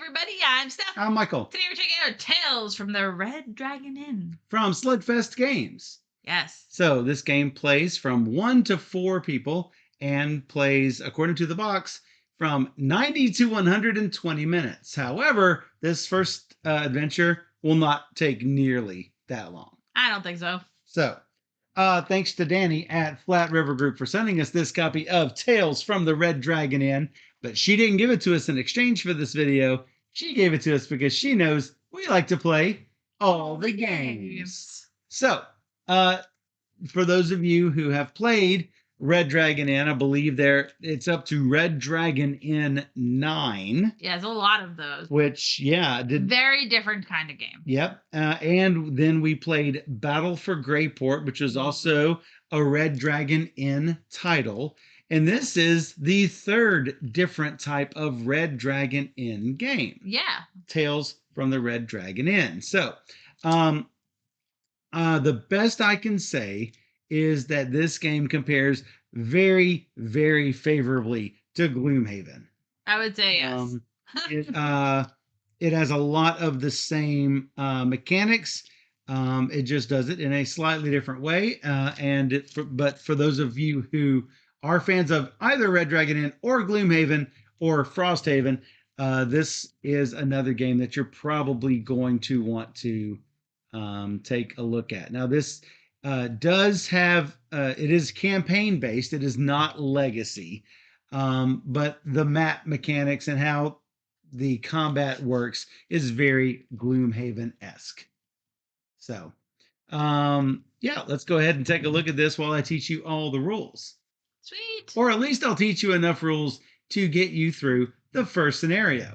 everybody. I'm Steph. I'm Michael. Today we're checking out Tales from the Red Dragon Inn. From Slugfest Games. Yes. So this game plays from 1 to 4 people and plays, according to the box, from 90 to 120 minutes. However, this first adventure will not take nearly that long. I don't think so. So, thanks to Danny at Flat River Group for sending us this copy of Tales from the Red Dragon Inn. But she didn't give it to us in exchange for this video. She gave it to us because she knows we like to play all the games. So, for those of you who have played Red Dragon Inn, I believe it's up to Red Dragon Inn 9. Yeah, there's a lot of those. Which, yeah. Very different kind of game. Yep. And then we played Battle for Greyport, which is also a Red Dragon Inn title. And this is the third different type of Red Dragon Inn game. Yeah. Tales from the Red Dragon Inn. So, the best I can say is that this game compares very, very favorably to Gloomhaven. I would say yes. It has a lot of the same mechanics. It just does it in a slightly different way. But for those of you who are fans of either Red Dragon Inn or Gloomhaven or Frosthaven, this is another game that you're probably going to want to take a look at. Now, this does have, it is campaign based. It is not legacy. But the map mechanics and how the combat works is very Gloomhaven-esque. So, yeah, let's go ahead and take a look at this while I teach you all the rules. Sweet. Or at least I'll teach you enough rules to get you through the first scenario.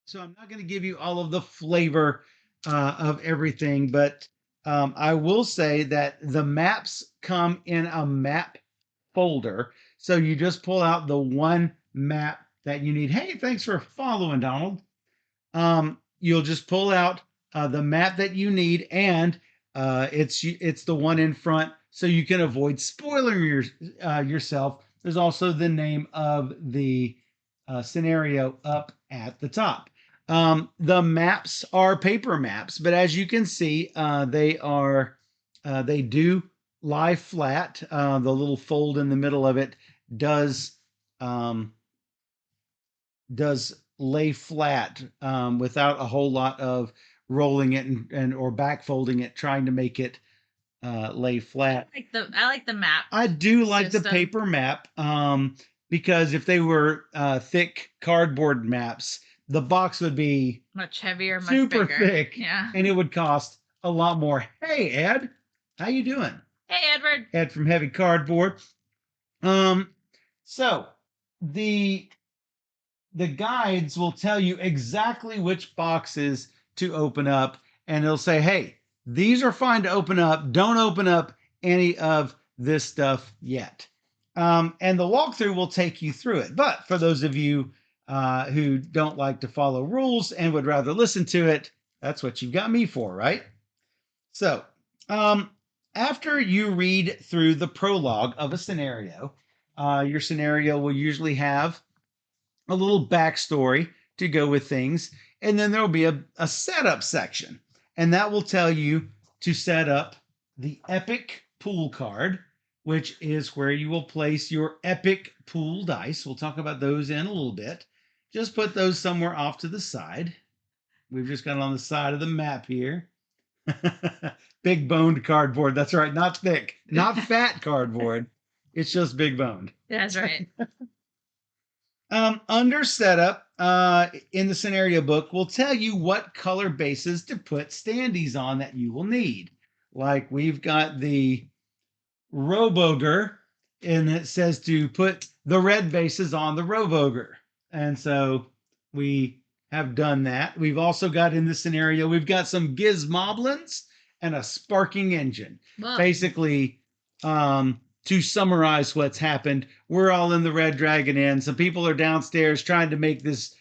So I'm not going to give you all of the flavor of everything, but I will say that the maps come in a map folder. So you just pull out the one map that you need. Hey, thanks for following, Donald. You'll just pull out the map that you need, and it's the one in front, so you can avoid spoiling yourself. There's also the name of the scenario up at the top. The maps are paper maps, but as you can see, they do lie flat. The little fold in the middle of it does lay flat without a whole lot of rolling it or back folding it, trying to make it lay flat. I like the map. I do like the paper map because if they were thick cardboard maps, the box would be much heavier, much super bigger. thick, yeah, and it would cost a lot more. Hey, Ed, how you doing? Hey, Edward. Ed from Heavy Cardboard. So the guides will tell you exactly which boxes to open up, and it'll say, hey, these are fine to open up. Don't open up any of this stuff yet. And the walkthrough will take you through it. But for those of you who don't like to follow rules and would rather listen to it, that's what you've got me for, right? So, after you read through the prologue of a scenario, your scenario will usually have a little backstory to go with things, and then there will be a setup section, and that will tell you to set up the epic pool card, which is where you will place your epic pool dice. We'll talk about those in a little bit. Just put those somewhere off to the side. We've just got it on the side of the map here. Big boned cardboard. That's right. Not thick, not fat cardboard. It's just big boned. That's right. Under setup, in the scenario book, will tell you what color bases to put standees on that you will need. Like we've got the Robogre, and it says to put the red bases on the Robogre. And so we have done that. We've also got in this scenario, we've got some Gizmoblins and a sparking engine. Whoa. Basically, to summarize what's happened, we're all in the Red Dragon Inn. Some people are downstairs trying to make this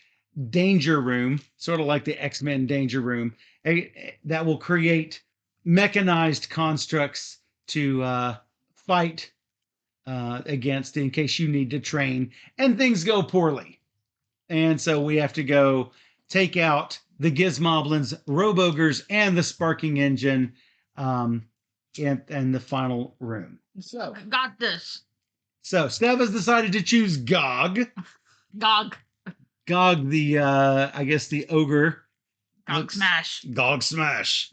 danger room, sort of like the X-Men danger room, that will create mechanized constructs to fight against in case you need to train and things go poorly. And so we have to go take out the Gizmoblins, Robogers, and the Sparking Engine in the final room. So, I got this. Steph has decided to choose Gog. Gog. Gog, the I guess the ogre. Gog smash. Gog smash.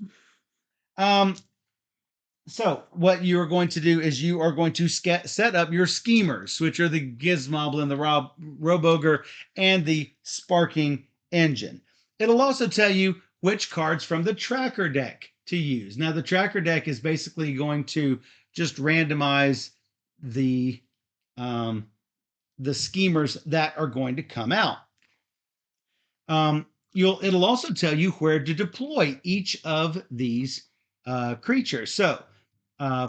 So what you are going to do is you are going to set up your schemers, which are the Gizmoblin, the Robogre, and the Sparking Engine. It'll also tell you which cards from the tracker deck to use. Now, the tracker deck is basically going to just randomize the schemers that are going to come out. It'll also tell you where to deploy each of these creatures. So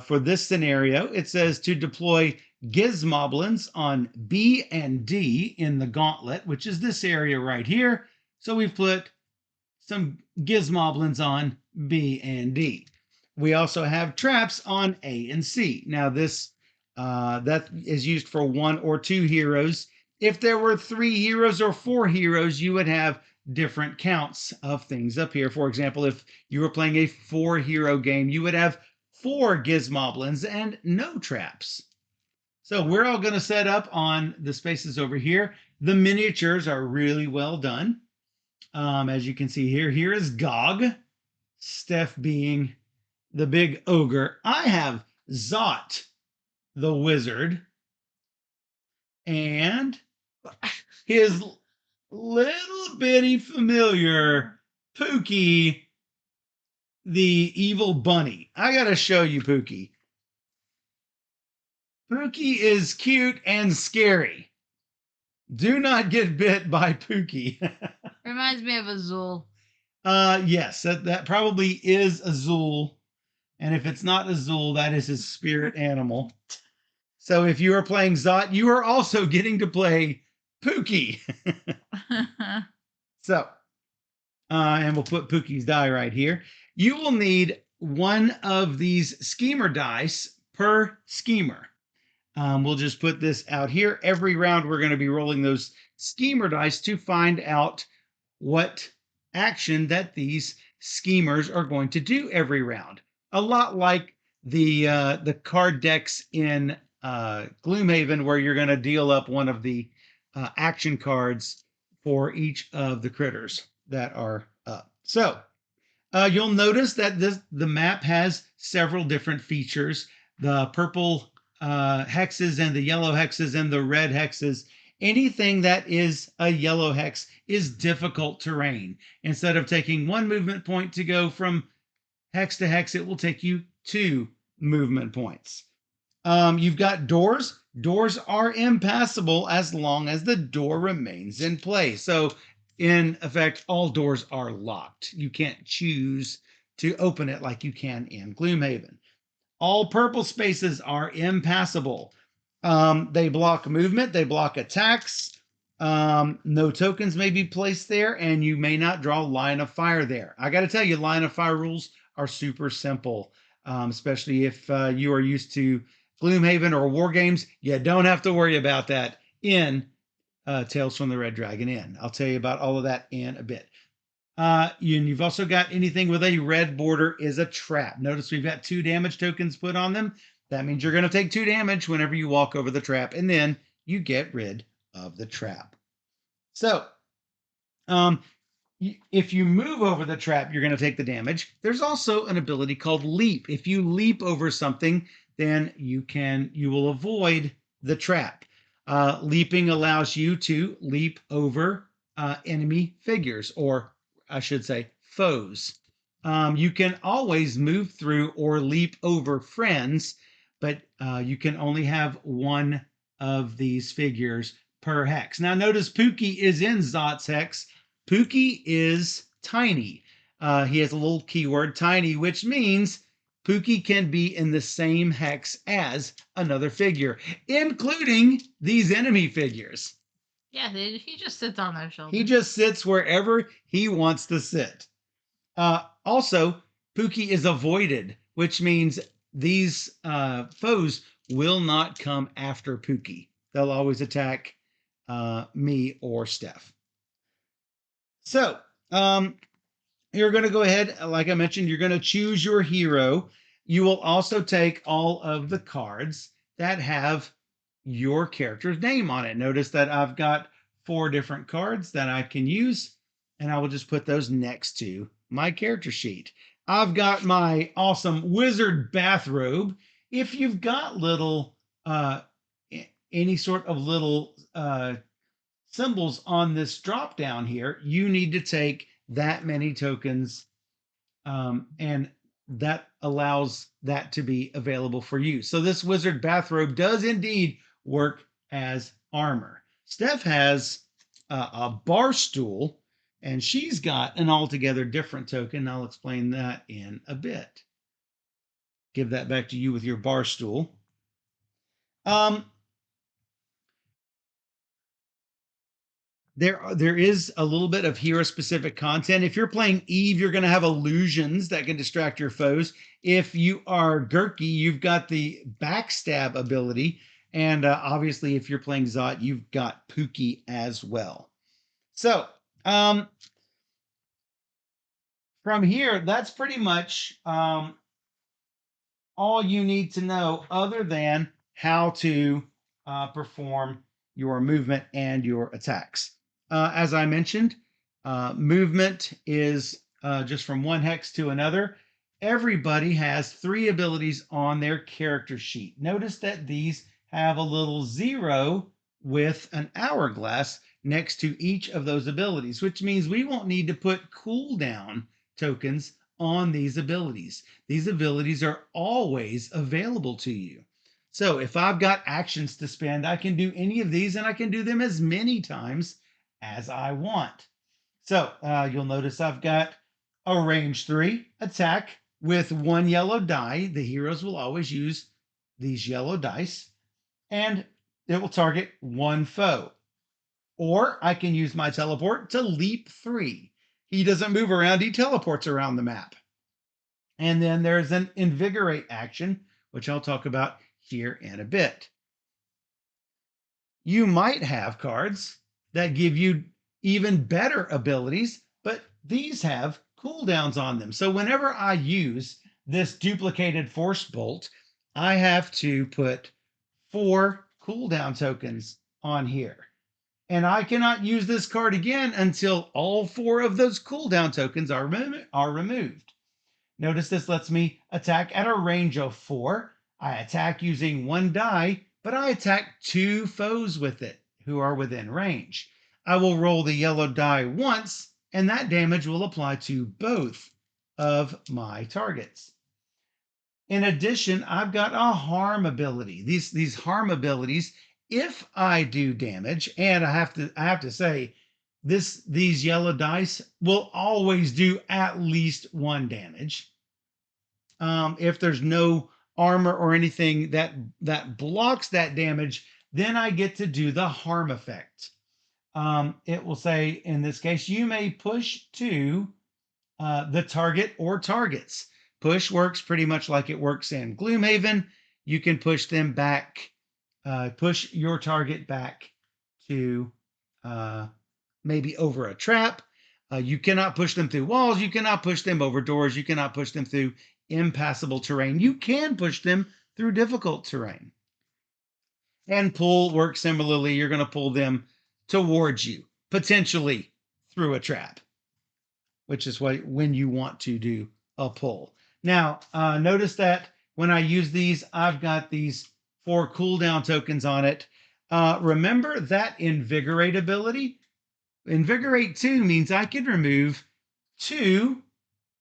for this scenario, it says to deploy Gizmoblins on B and D in the gauntlet, which is this area right here. So we've put some Gizmoblins on B and D. We also have traps on A and C. Now this that is used for 1 or 2 heroes. If there were 3 heroes or 4 heroes, you would have different counts of things up here. For example, if you were playing a 4-hero game, you would have 4 Gizmoblins and no traps. So we're all going to set up on the spaces over here. The miniatures are really well done. As you can see here is Gog, Steph being the big ogre. I have Zot, the wizard, and his little bitty familiar Pookie, the evil bunny. I gotta show you Pookie. Pookie is cute and scary. Do not get bit by Pookie. Reminds me of Azul. Yes, that probably is Azul. And if it's not Azul, that is his spirit animal. So if you are playing Zot, you are also getting to play Pookie. So, and we'll put Pookie's die right here. You will need 1 of these schemer dice per schemer. We'll just put this out here. Every round, we're going to be rolling those schemer dice to find out what action that these schemers are going to do every round. A lot like the card decks in Gloomhaven, where you're going to deal up 1 of the action cards for each of the critters that are up. So you'll notice that the map has several different features. The purple hexes and the yellow hexes and the red hexes. Anything that is a yellow hex is difficult terrain. Instead of taking 1 movement point to go from hex to hex, it will take you 2 movement points. You've got doors. Doors are impassable as long as the door remains in place. So in effect, all doors are locked. You can't choose to open it like you can in Gloomhaven. All purple spaces are impassable. They block movement, they block attacks. No tokens may be placed there, and you may not draw line of fire there. I got to tell you, line of fire rules are super simple, especially if you are used to Gloomhaven or War Games. You don't have to worry about that in Tales from the Red Dragon Inn. I'll tell you about all of that in a bit. You've also got anything with a red border is a trap. Notice we've got 2 damage tokens put on them. That means you're going to take 2 damage whenever you walk over the trap, and then you get rid of the trap. So, if you move over the trap, you're going to take the damage. There's also an ability called leap. If you leap over something, then you will avoid the trap. Leaping allows you to leap over enemy figures, or I should say foes. You can always move through or leap over friends, but you can only have 1 of these figures per hex. Now notice Pookie is in Zot's hex. Pookie is tiny. He has a little keyword, tiny, which means Pookie can be in the same hex as another figure, including these enemy figures. Yeah, he just sits on their shoulders. He just sits wherever he wants to sit. Also, Pookie is avoided, which means these foes will not come after Pookie. They'll always attack me or Steph. So, you're going to go ahead, like I mentioned, you're going to choose your hero. You will also take all of the cards that have your character's name on it. Notice that I've got 4 different cards that I can use, and I will just put those next to my character sheet. I've got my awesome wizard bathrobe. If you've got little, any sort of little symbols on this drop down here, you need to take that many tokens, and that allows that to be available for you. So this wizard bathrobe does indeed work as armor. Steph has a bar stool, and she's got an altogether different token. I'll explain that in a bit. Give that back to you with your bar stool. Um, there is a little bit of hero specific content. If you're playing Eve, you're going to have illusions that can distract your foes. If you are Gurky, you've got the backstab ability, and obviously if you're playing Zot, you've got Pookie as well. So from here, that's pretty much all you need to know, other than how to perform your movement and your attacks. As I mentioned, movement is just from one hex to another. Everybody has 3 abilities on their character sheet. Notice that these have a little 0 with an hourglass next to each of those abilities, which means we won't need to put cooldown tokens on these abilities. These abilities are always available to you. So if I've got actions to spend, I can do any of these, and I can do them as many times as I want. So you'll notice I've got a range 3 attack with 1 yellow die. The heroes will always use these yellow dice, and it will target 1 foe. Or I can use my teleport to leap 3. He doesn't move around, he teleports around the map. And then there's an invigorate action, which I'll talk about here in a bit. You might have cards that give you even better abilities, but these have cooldowns on them. So whenever I use this duplicated force bolt, I have to put 4 cooldown tokens on here. And I cannot use this card again until all 4 of those cooldown tokens are removed. Notice this lets me attack at a range of 4. I attack using 1 die, but I attack 2 foes with it who are within range. I will roll the yellow die once, and that damage will apply to both of my targets. In addition, I've got a harm ability. These harm abilities, if I do damage, and I have to say, these yellow dice will always do at least 1 damage. If there's no armor or anything that blocks that damage, then I get to do the harm effect. It will say, in this case, you may push to the target or targets. Push works pretty much like it works in Gloomhaven. You can push them back, push your target back to maybe over a trap. You cannot push them through walls. You cannot push them over doors. You cannot push them through impassable terrain. You can push them through difficult terrain. And pull works similarly. You're going to pull them towards you, potentially through a trap, which is when you want to do a pull. Now, notice that when I use these, I've got these 4 cooldown tokens on it. Remember that invigorate ability? Invigorate 2 means I can remove 2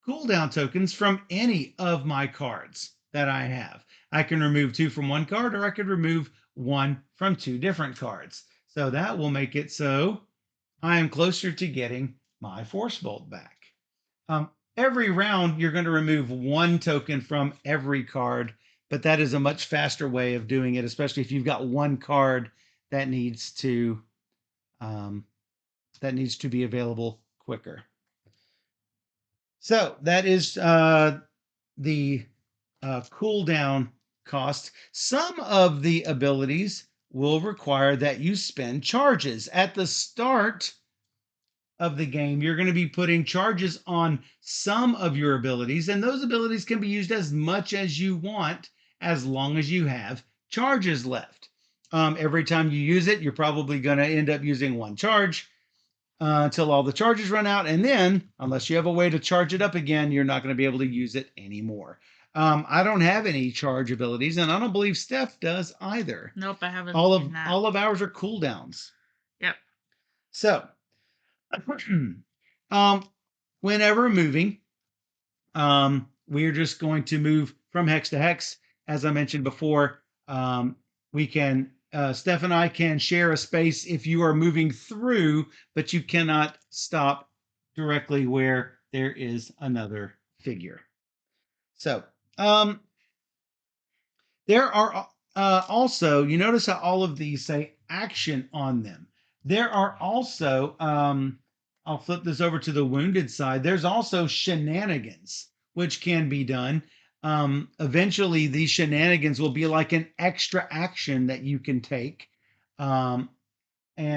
cooldown tokens from any of my cards that I have. I can remove 2 from 1 card, or I could remove 1 from 2 different cards. So that will make it so I am closer to getting my Force Bolt back. Every round, you're going to remove 1 token from every card, but that is a much faster way of doing it, especially if you've got 1 card that needs to be available quicker. So that is the cooldown cost. Some of the abilities will require that you spend charges. At the start of the game, you're going to be putting charges on some of your abilities, and those abilities can be used as much as you want as long as you have charges left. Every time you use it, you're probably going to end up using one charge until all the charges run out, and then, unless you have a way to charge it up again, you're not going to be able to use it anymore. I don't have any charge abilities, and I don't believe Steph does either. Nope, I haven't All seen of that. all of ours are cooldowns. Yep. So, whenever moving, we're just going to move from hex to hex. As I mentioned before, we can, Steph and I can share a space if you are moving through, but you cannot stop directly where there is another figure. So, there are also, you notice how all of these say action on them. There are also, I'll flip this over to the wounded side. There's also shenanigans, which can be done. Eventually, these shenanigans will be like an extra action that you can take. And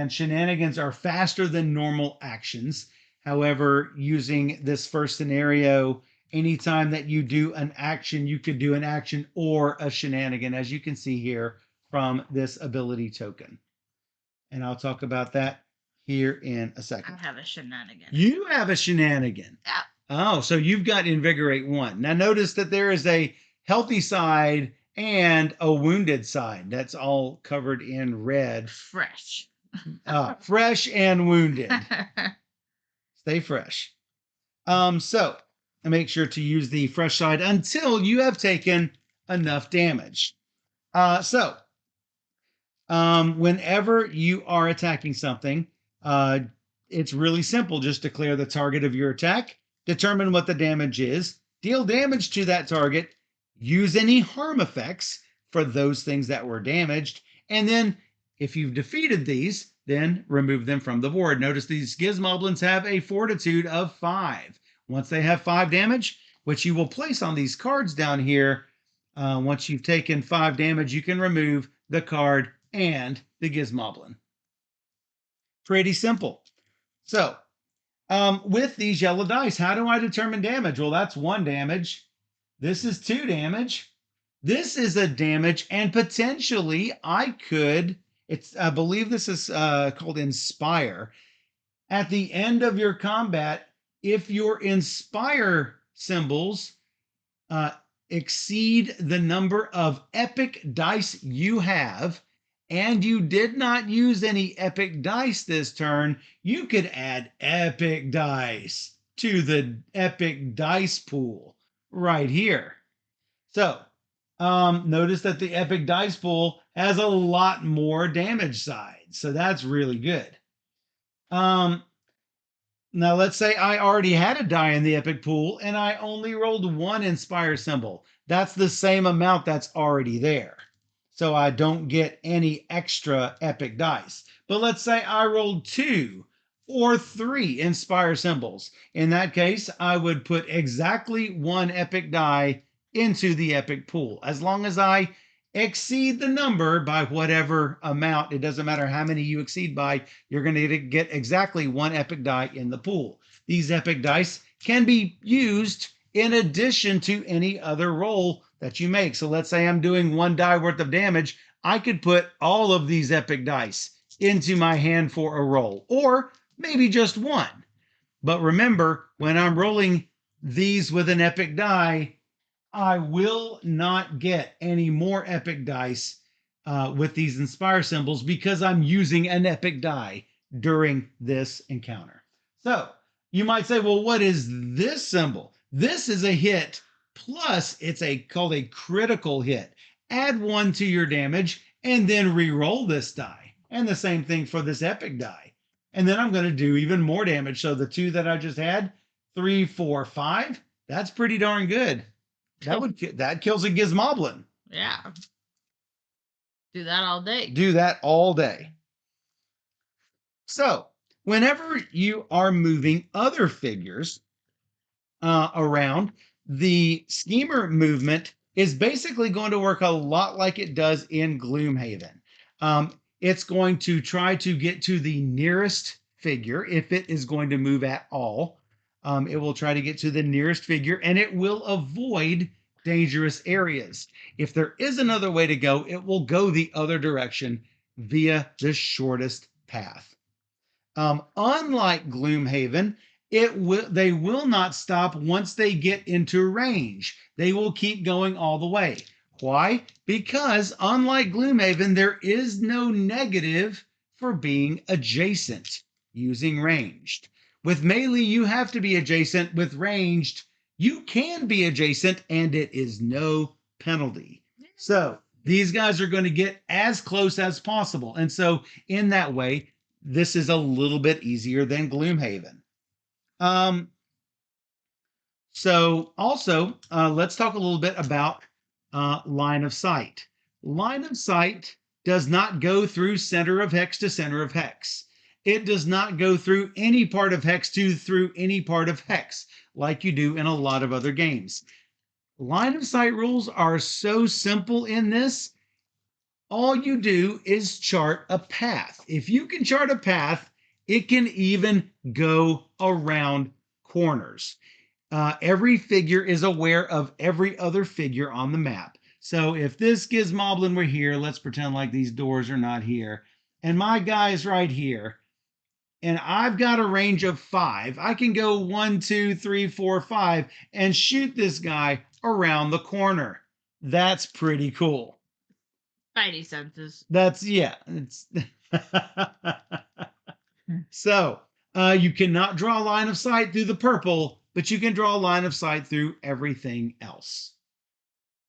shenanigans are faster than normal actions. However, using this first scenario, anytime that you do an action, you could do an action or a shenanigan, as you can see here from this ability token. And I'll talk about that here in a second. I have a shenanigan. You have a shenanigan. Yeah. Oh, so you've got Invigorate 1. Now notice that there is a healthy side and a wounded side. That's all covered in red. Fresh. Fresh and wounded. Stay fresh. So make sure to use the fresh side until you have taken enough damage. Whenever you are attacking something, it's really simple. Just declare the target of your attack, determine what the damage is, deal damage to that target, use any harm effects for those things that were damaged, and then if you've defeated these, then remove them from the board. Notice these Gizmoblins have a fortitude of 5. Once they have 5 damage, which you will place on these cards down here, once you've taken 5 damage, you can remove the card and the Gizmoblin. Pretty simple. So, with these yellow dice, how do I determine damage? Well, that's 1 damage. This is 2 damage. This is a damage, and potentially I could, I believe this is called Inspire. At the end of your combat, if your Inspire symbols exceed the number of epic dice you have, and you did not use any epic dice this turn, you could add epic dice to the epic dice pool right here. So, notice that the epic dice pool has a lot more damage sides, so that's really good. Now, let's say I already had a die in the epic pool and I only rolled 1 Inspire symbol. That's the same amount that's already there. So I don't get any extra epic dice. But let's say I rolled 2 or 3 Inspire symbols. In that case, I would put exactly 1 epic die into the epic pool. As long as I exceed the number by whatever amount, it doesn't matter how many you exceed by, you're going to get exactly 1 epic die in the pool. These epic dice can be used in addition to any other roll that you make. So let's say I'm doing 1 die worth of damage. I could put all of these epic dice into my hand for a roll, or maybe just 1. But remember, when I'm rolling these with an epic die, I will not get any more epic dice with these Inspire symbols because I'm using an epic die during this encounter. So you might say, well, what is this symbol? This is a hit, plus it's called a critical hit. Add 1 to your damage and then re-roll this die. And the same thing for this epic die. And then I'm going to do even more damage. So the 2 that I just had, 3, 4, 5, that's pretty darn good. That kills a Gizmoblin. Yeah. Do that all day. Do that all day. So, whenever you are moving other figures around, the schemer movement is basically going to work a lot like it does in Gloomhaven. It's going to try to get to the nearest figure, if it is going to move at all. It will try to get to the nearest figure and it will avoid dangerous areas. If there is another way to go, it will go the other direction via the shortest path. Unlike Gloomhaven, they will not stop once they get into range. They will keep going all the way. Why? Because unlike Gloomhaven, there is no negative for being adjacent using ranged. With melee, you have to be adjacent. With ranged, you can be adjacent and it is no penalty. So these guys are going to get as close as possible. And so in that way, this is a little bit easier than Gloomhaven. So also, let's talk a little bit about line of sight. Line of sight does not go through center of hex to center of hex. It does not go through any part of hex to through any part of hex like you do in a lot of other games. Line of sight rules are so simple in this. All you do is chart a path. If you can chart a path, it can even go around corners. Every figure is aware of every other figure on the map. So if this Gizmoblin were here, let's pretend like these doors are not here, and my guy is right here, and I've got a range of 5. I can go 1, 2, 3, 4, 5 and shoot this guy around the corner. That's pretty cool. Spidey senses. That's, yeah. It's So you cannot draw a line of sight through the purple, but you can draw a line of sight through everything else.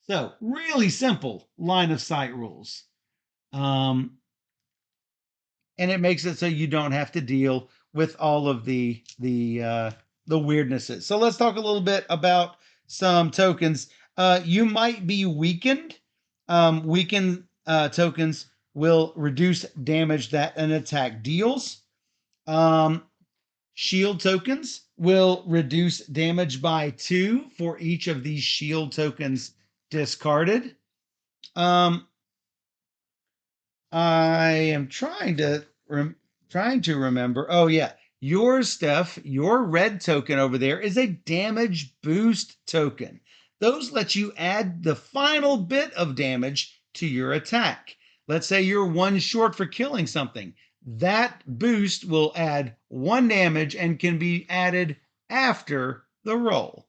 So really simple line of sight rules. And it makes it so you don't have to deal with all of the weirdnesses. So let's talk a little bit about some tokens. You might be weakened. Weakened tokens will reduce damage that an attack deals. Shield tokens will reduce damage by 2 for each of these shield tokens discarded. I am trying to remember. Oh yeah, yours, Steph, your red token over there is a damage boost token. Those let you add the final bit of damage to your attack. Let's say you're 1 short for killing something. That boost will add 1 damage and can be added after the roll.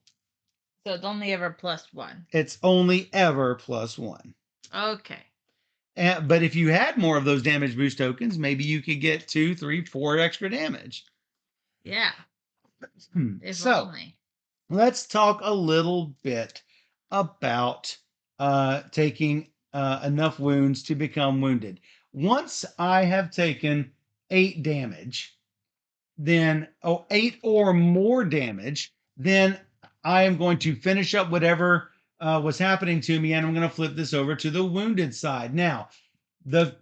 So it's only ever +1. It's only ever +1. Okay. But if you had more of those damage boost tokens, maybe you could get 2, 3, 4 extra damage. Yeah. If So only. let's talk a little bit about taking enough wounds to become wounded. Once I have taken 8 damage, then 8 or more damage, then I am going to finish up whatever was happening to me, and I'm going to flip this over to the wounded side. Now, the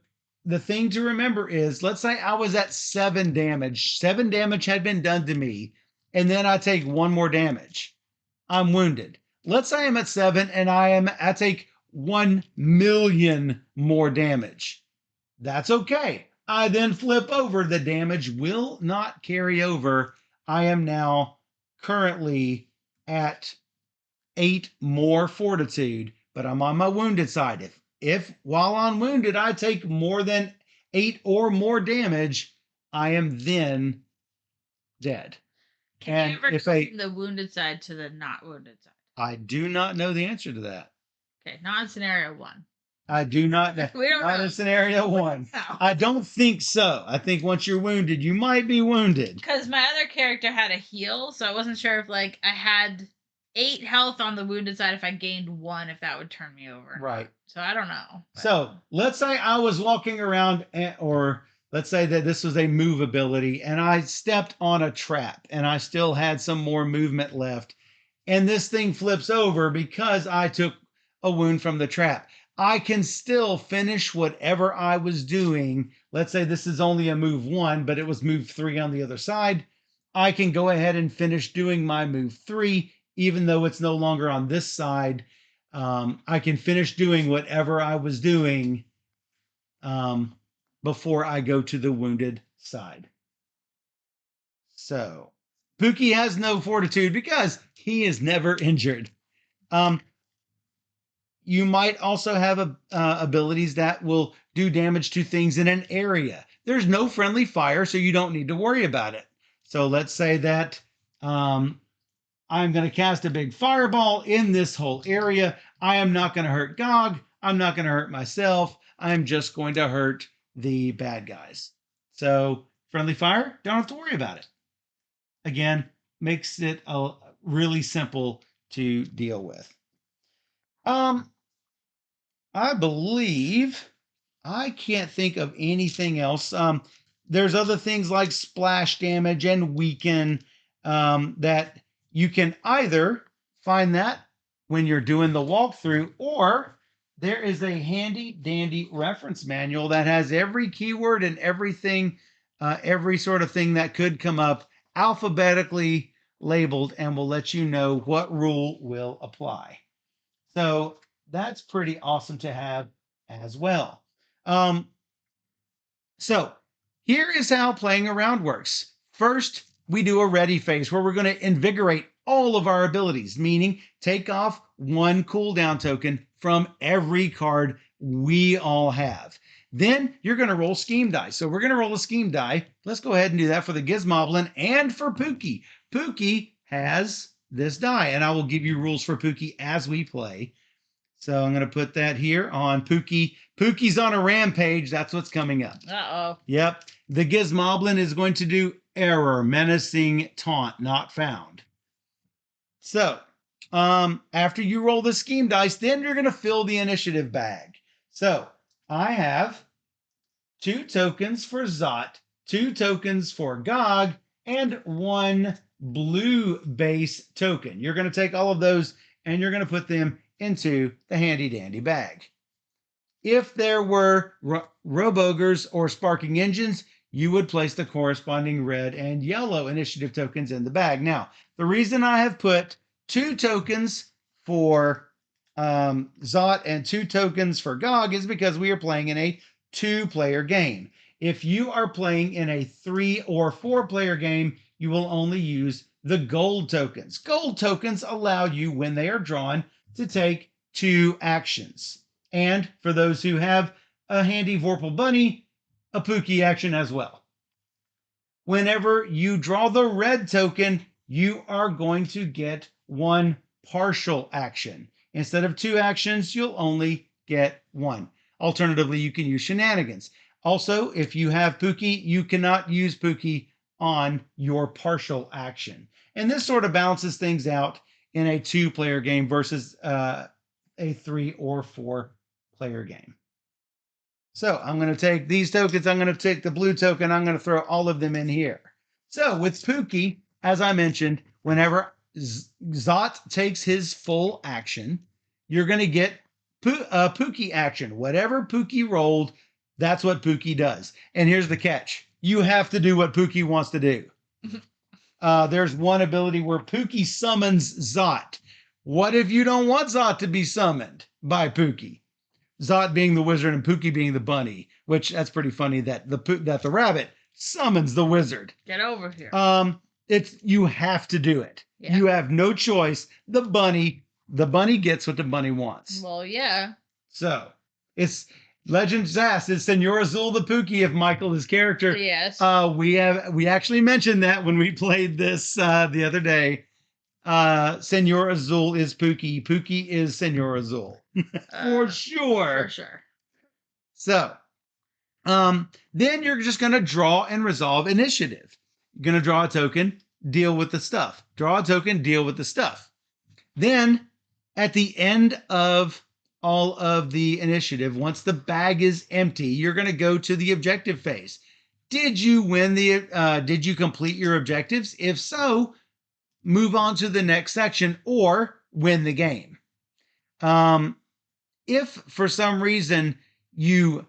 thing to remember is, let's say I was at 7 damage. 7 damage had been done to me, and then I take 1 more damage. I'm wounded. Let's say I'm at 7 and I take 1 million more damage. That's okay. I then flip over. The damage will not carry over. I am now currently at 8 more fortitude, but I'm on my wounded side. If while on wounded I take more than 8 or more damage, I am then dead. Can you ever go from the wounded side to the not wounded side? I do not know the answer to that. Okay, not in scenario 1. I do not know. We don't not know. in scenario 1. No. I don't think so. I think once you're wounded, you might be wounded. Because my other character had a heal, so I wasn't sure if like I had 8 health on the wounded side. If I gained 1, if that would turn me over. Right. So I don't know. But... So let's say I was walking around, or let's say that this was a move ability, and I stepped on a trap, and I still had some more movement left, and this thing flips over because I took a wound from the trap. I can still finish whatever I was doing. Let's say this is only a move 1, but it was move 3 on the other side. I can go ahead and finish doing my move 3, even though it's no longer on this side. I can finish doing whatever I was doing before I go to the wounded side. So Pookie has no fortitude because he is never injured. Um, you might also have abilities that will do damage to things in an area. There's no friendly fire, so you don't need to worry about it. So let's say that I'm going to cast a big fireball in this whole area. I am not going to hurt Gog. I'm not going to hurt myself. I'm just going to hurt the bad guys. So friendly fire, don't have to worry about it. Again, makes it really simple to deal with. I believe I can't think of anything else. There's other things like splash damage and weaken that you can either find that when you're doing the walkthrough, or there is a handy dandy reference manual that has every keyword and everything, every sort of thing that could come up alphabetically labeled and will let you know what rule will apply. So that's pretty awesome to have as well. So here is how playing around works. First, we do a ready phase where we're going to invigorate all of our abilities, meaning take off one cooldown token from every card we all have. Then you're going to roll scheme die. So we're going to roll a scheme die. Let's go ahead and do that for the Gizmoblin and for Pookie. Pookie has this die, and I will give you rules for Pookie as we play. So I'm going to put that here on Pookie. Pookie's on a rampage. That's what's coming up. Uh-oh. Yep. The Gizmoblin is going to do error, menacing, taunt, not found. So after you roll the scheme dice, then you're going to fill the initiative bag. So I have 2 tokens for Zot, 2 tokens for Gog, and 1 blue base token. You're going to take all of those and you're going to put them into the handy dandy bag. If there were Robogers or Sparking Engines, you would place the corresponding red and yellow initiative tokens in the bag. Now, the reason I have put 2 tokens for Zot and 2 tokens for Gog is because we are playing in a 2-player game. If you are playing in a 3 or 4-player game, you will only use the gold tokens. Gold tokens allow you, when they are drawn, to take 2 actions. And for those who have a handy Vorpal Bunny, a Pookie action as well. Whenever you draw the red token, you are going to get 1 partial action. Instead of 2 actions, you'll only get 1. Alternatively, you can use shenanigans. Also, if you have Pookie, you cannot use Pookie on your partial action. And this sort of balances things out in a 2-player game versus a 3 or 4-player game. So I'm going to take these tokens. I'm going to take the blue token. I'm going to throw all of them in here. So with Pookie, as I mentioned, whenever Zot takes his full action, you're going to get Pookie action. Whatever Pookie rolled, that's what Pookie does. And here's the catch. You have to do what Pookie wants to do. There's one ability where Pookie summons Zot. What if you don't want Zot to be summoned by Pookie? Zot being the wizard and Pookie being the bunny, which that's pretty funny that the rabbit summons the wizard. Get over here. You have to do it. Yeah. You have no choice. The bunny gets what the bunny wants. Well, yeah. So it's Legends asked, is Senor Azul the Pookie if Michael is character? Yes. We actually mentioned that when we played this the other day. Senor Azul is Pookie. Pookie is Senor Azul. For sure. For sure. So, then you're just going to draw and resolve initiative. You're going to draw a token, deal with the stuff. Draw a token, deal with the stuff. Then, at the end of all of the initiative, once the bag is empty, you're going to go to the objective phase. Did you did you complete your objectives? If so, move on to the next section or win the game. If for some reason you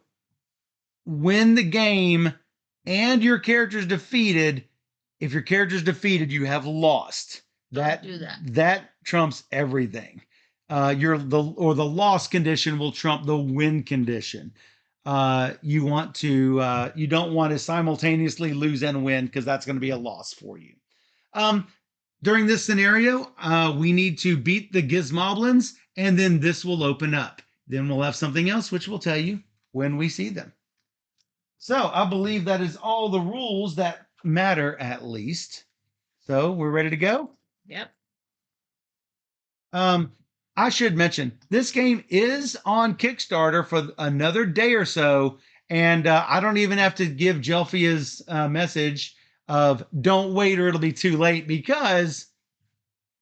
win the game and your character's defeated, if your character's defeated, you have lost. Don't do that. That trumps everything. The loss condition will trump the win condition. you don't want to simultaneously lose and win because that's going to be a loss for you. During this scenario, we need to beat the Gizmoblins, and then this will open up. Then we'll have something else, which we'll tell you when we see them. So I believe that is all the rules that matter, at least. So we're ready to go? Yep. I should mention, this game is on Kickstarter for another day or so, and I don't even have to give Jelfia's message of don't wait or it'll be too late, because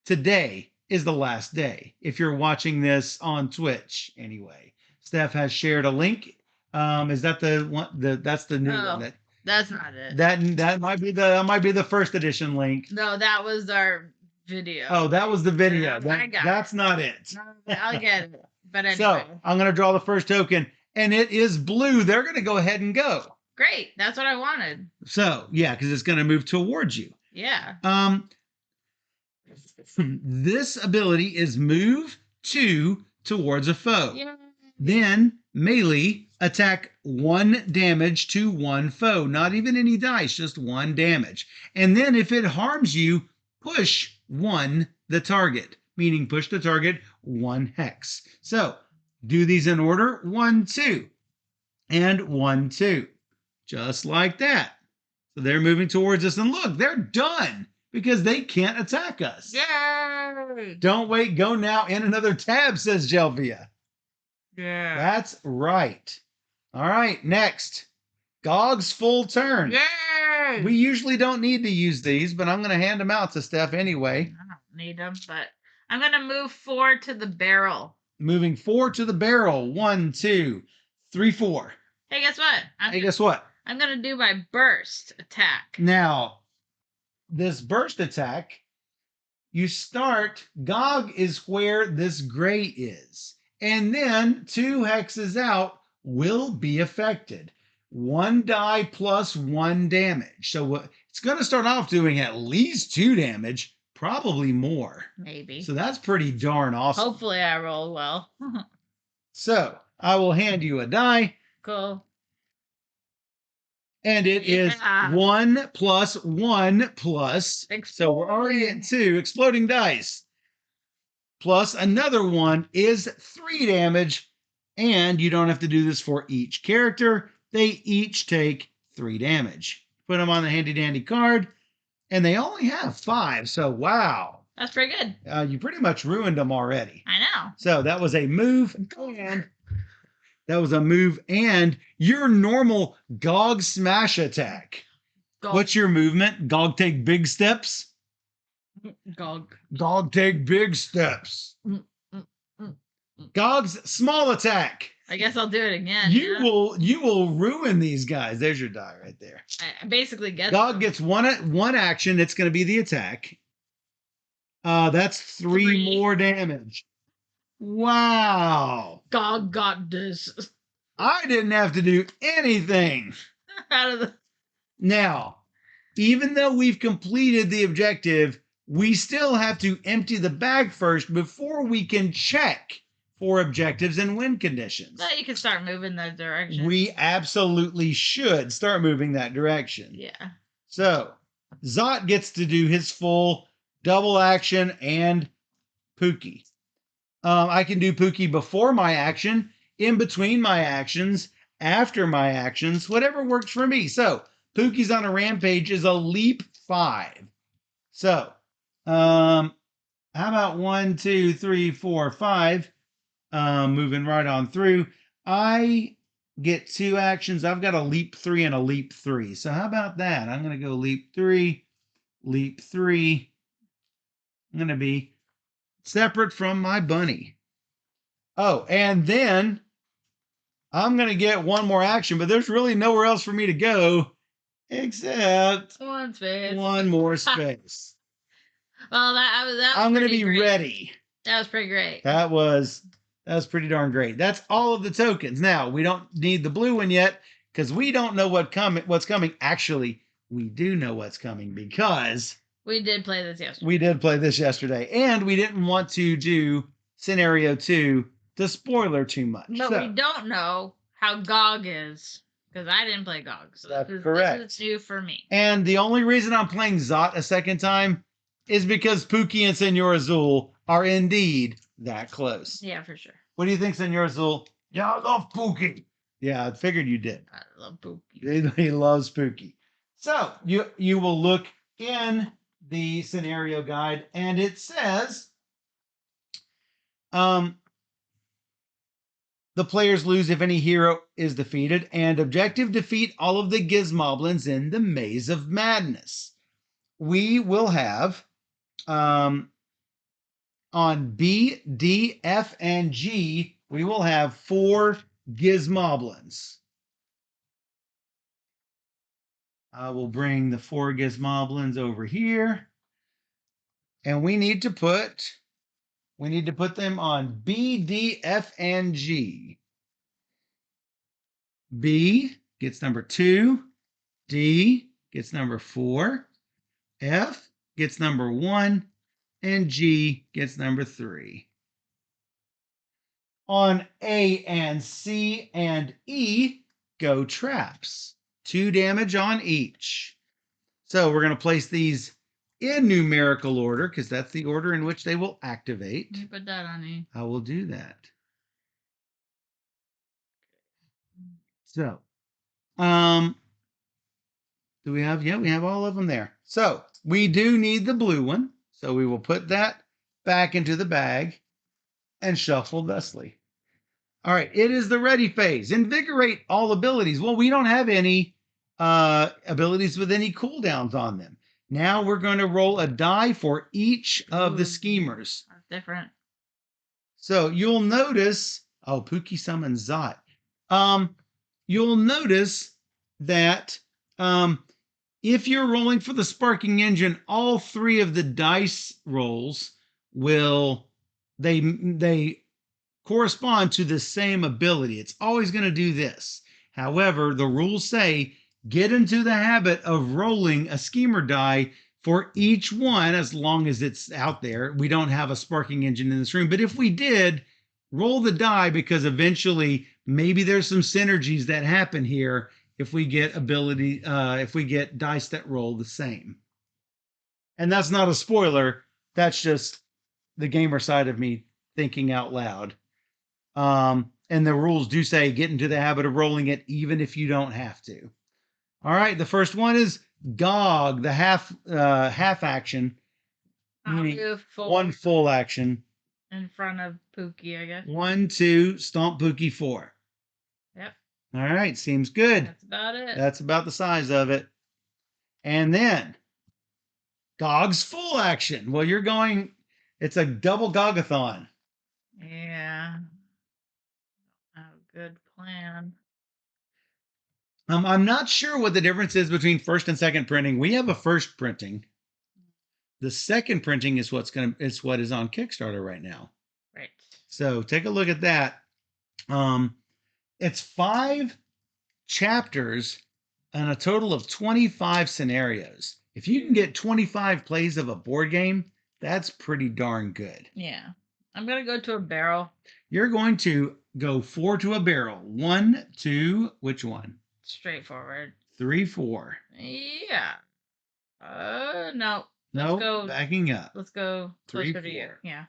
today is the last day. If you're watching this on Twitch, anyway, Steph has shared a link. Is that the one? That's the new one. That's not it. That might be the first edition link. No, that was our video. Oh, that was the video. Yeah, that's not it. I'll get it. But anyway. So I'm gonna draw the first token, and it is blue. They're gonna go ahead and go. Great. That's what I wanted. So yeah, because it's gonna move towards you. Yeah. This ability is move 2 towards a foe. Yeah. Then melee, attack 1 damage to 1 foe. Not even any dice, just 1 damage. And then if it harms you, push 1 the target, meaning push the target 1 hex. So do these in order: 1, 2, and 1, 2. Just like that. So they're moving towards us, and look, they're done because they can't attack us. Yay! Don't wait, go now in another tab, says Jelvia. Yeah. That's right. All right, next. Gog's full turn. Yay! We usually don't need to use these, but I'm going to hand them out to Steph anyway. I don't need them, but I'm going to move 4 to the barrel. Moving 4 to the barrel. 1, 2, 3, 4. Hey, guess what? Guess what? I'm going to do my burst attack. Now, this burst attack, you start, Gog is where this gray is. And then 2 hexes out will be affected. 1 die plus 1 damage. So it's going to start off doing at least 2 damage, probably more. Maybe. So that's pretty darn awesome. Hopefully I roll well. So I will hand you a die. Cool. And it is 1 plus 1 plus. So we're already at 2 exploding dice. Plus another 1 is 3 damage. And you don't have to do this for each character. They each take 3 damage. Put them on the handy dandy card. And they only have 5. So wow. That's pretty good. You pretty much ruined them already. I know. So that was a move. And your normal Gog smash attack. Gog. What's your movement? Gog take big steps? Gog take big steps. Gog's small attack. I guess I'll do it again. You will ruin these guys. There's your die right there. I basically get Gog gets one action. It's going to be the attack. That's 3 more damage. Wow. Gog got this. I didn't have to do anything. Out of the... Now, even though we've completed the objective, we still have to empty the bag first before we can check for objectives and win conditions. Well, you can start moving that direction. We absolutely should start moving that direction. Yeah. So, Zot gets to do his full double action and Pookie. I can do Pookie before my action, in between my actions, after my actions, whatever works for me. So, Pookie's on a rampage is a leap 5. So, how about 1, 2, 3, 4, 5? Moving right on through. I get 2 actions. I've got a leap 3 and a leap 3. So how about that? I'm going to go leap 3, leap 3. I'm going to be separate from my bunny. Oh, and then I'm going to get 1 more action, but there's really nowhere else for me to go except 1 space. 1 more space. Well, that I'm going to be great. ready. That was pretty great. That was pretty darn great. That's all of the tokens. Now, we don't need the blue one yet because we don't know what's coming. Actually, we do know what's coming because we did play this yesterday. We did play this yesterday, and we didn't want to do scenario 2 to spoiler too much. But we don't know how GOG is. Because I didn't play GOG. So That's this correct. is new for me. And the only reason I'm playing Zot a second time is because Pookie and Senor Azul are indeed that close. Yeah, for sure. What do you think, Senor Azul? Yeah, I love Pookie. Yeah, I figured you did. I love Pookie. He loves Pookie. So you will look in the scenario guide, and it says, the players lose if any hero is defeated, and objective defeat all of the Gizmoblins in the Maze of Madness. We will have on B, D, F, and G, we will have 4 Gizmoblins. I will bring the 4 Gizmoblins over here, and we need to put them on B, D, F, and G. B gets number 2, D gets number 4, F gets number 1, and G gets number 3. On A and C and E, go traps. 2 damage on each. So we're going to place these in numerical order because that's the order in which they will activate. You put that on me. I will do that. So, do we have? Yeah, we have all of them there. So we do need the blue one. So we will put that back into the bag and shuffle thusly. All right, it is the ready phase. Invigorate all abilities. Well, we don't have any abilities with any cooldowns on them. Now we're going to roll a die for each of the schemers. That's different. So you'll notice, oh, Pookie summons Zot. You'll notice that if you're rolling for the sparking engine, all 3 of the dice rolls will they correspond to the same ability. It's always going to do this. However, the rules say get into the habit of rolling a schemer die for each one as long as it's out there. We don't have a sparking engine in this room, but if we did, roll the die because eventually maybe there's some synergies that happen here if we get if we get dice that roll the same. And that's not a spoiler. That's just the gamer side of me thinking out loud. And the rules do say get into the habit of rolling it even if you don't have to. All right, the first one is GOG, the half action. I'll do one full action. In front of Pookie, I guess. 1, 2, stomp Pookie 4. Yep. All right, seems good. That's about it. That's about the size of it. And then GOG's full action. Well, you're going, it's a double Gogathon. Yeah. Oh, good plan. I'm not sure what the difference is between first and second printing. We have a first printing. The second printing is what is on Kickstarter right now. Right. So take a look at that. It's 5 chapters and a total of 25 scenarios. If you can get 25 plays of a board game, that's pretty darn good. Yeah. I'm going to go to a barrel. You're going to go 4 to a barrel. 1, 2, which one? Straightforward. 3, 4. Yeah. No. No, Let's go, backing up. Let's go 3, closer to you. 4. Yeah.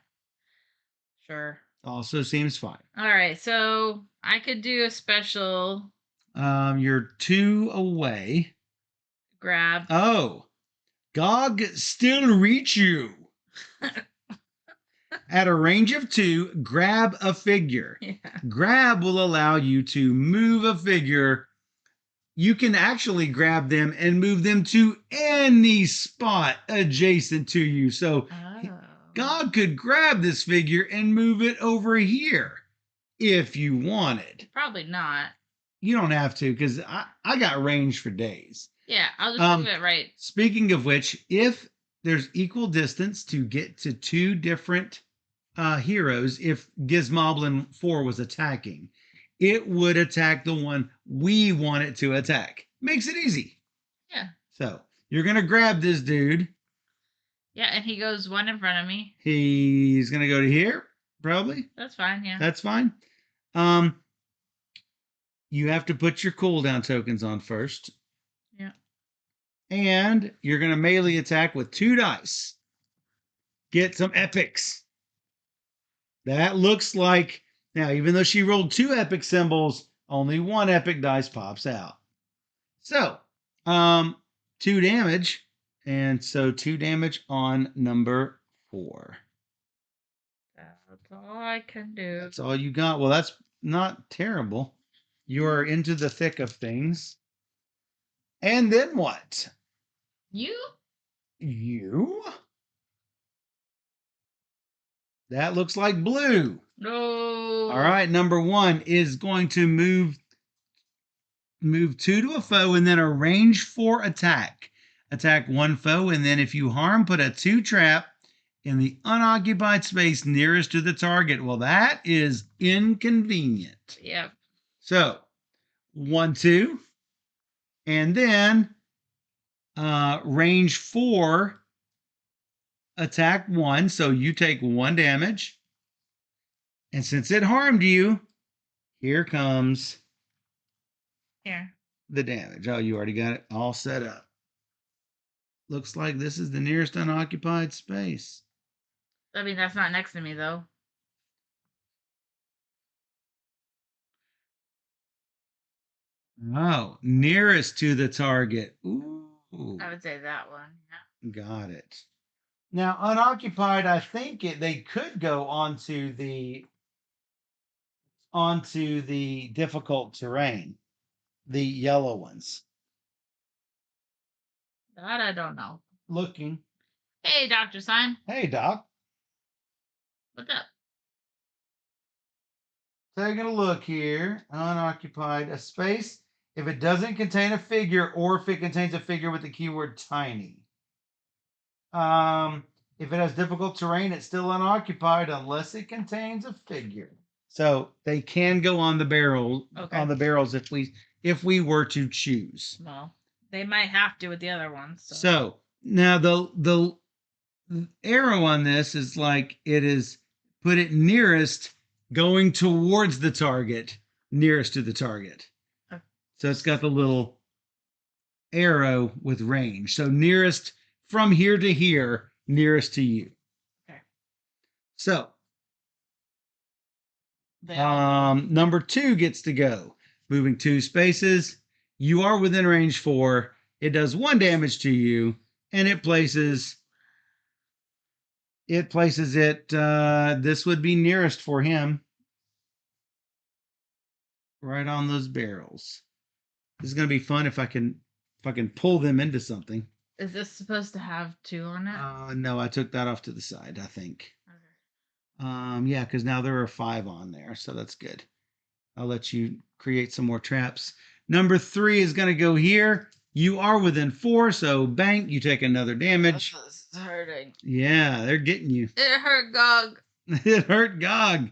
Sure. Also seems fine. All right. So I could do a special. You're 2 away. Grab. Oh, GOG still reach you. At a range of 2, grab a figure. Yeah. Grab will allow you to move a figure. You can actually grab them and move them to any spot adjacent to you. So GOG could grab this figure and move it over here if you wanted. Probably not. You don't have to because I got range for days. Yeah, I'll just move it right. Speaking of which, if there's equal distance to get to 2 different heroes, if Gizmoblin 4 was attacking, it would attack the one we want it to attack. Makes it easy. Yeah. So you're going to grab this dude. Yeah, and he goes 1 in front of me. He's going to go to here, probably. That's fine, yeah. That's fine. you have to put your cooldown tokens on first. Yeah. And you're going to melee attack with 2 dice. Get some epics. That looks like, now, even though she rolled 2 epic symbols, only 1 epic dice pops out. So, 2 damage. And so 2 damage on number 4. That's all I can do. That's all you got. Well, that's not terrible. You are into the thick of things. And then what? You? You? That looks like blue. No. All right, number 1 is going to move 2 to a foe and then a range 4 attack. Attack 1 foe, and then if you harm, put a 2 trap in the unoccupied space nearest to the target. Well, that is inconvenient. Yep. So 1, 2, and then range 4 attack 1. So you take 1 damage. And since it harmed you, here comes Here. the damage. Oh, you already got it all set up. Looks like this is the nearest unoccupied space. I mean, that's not next to me, though. Oh, nearest to the target. Ooh. I would say that one. Yeah. Got it. Now, unoccupied, I think they could go onto the difficult terrain, the yellow ones. That I don't know. Looking. Hey, Dr. Sign. Hey, Doc. What's up? Taking a look here. Unoccupied. A space if it doesn't contain a figure or if it contains a figure with the keyword tiny. If it has difficult terrain, it's still unoccupied unless it contains a figure. So they can go on the barrel on the barrels if we were to choose. Well, they might have to with the other ones. So now the arrow on this is like it is put it nearest going towards the target, nearest to the target. Okay. So it's got the little arrow with range. So nearest from here to here, nearest to you. Okay. So number 2 gets to go. Moving 2 spaces. You are within range 4. It does 1 damage to you, and it places it. This would be nearest for him. Right on those barrels. This is gonna be fun if I can pull them into something. Is this supposed to have 2 on it? No, I took that off to the side, I think. Okay. Yeah, because now there are 5 on there, so that's good. I'll let you create some more traps. Number 3 is gonna go here. You are within 4, so bank, you take another damage. This is hurting. Yeah, they're getting you. It hurt Gog. It hurt Gog.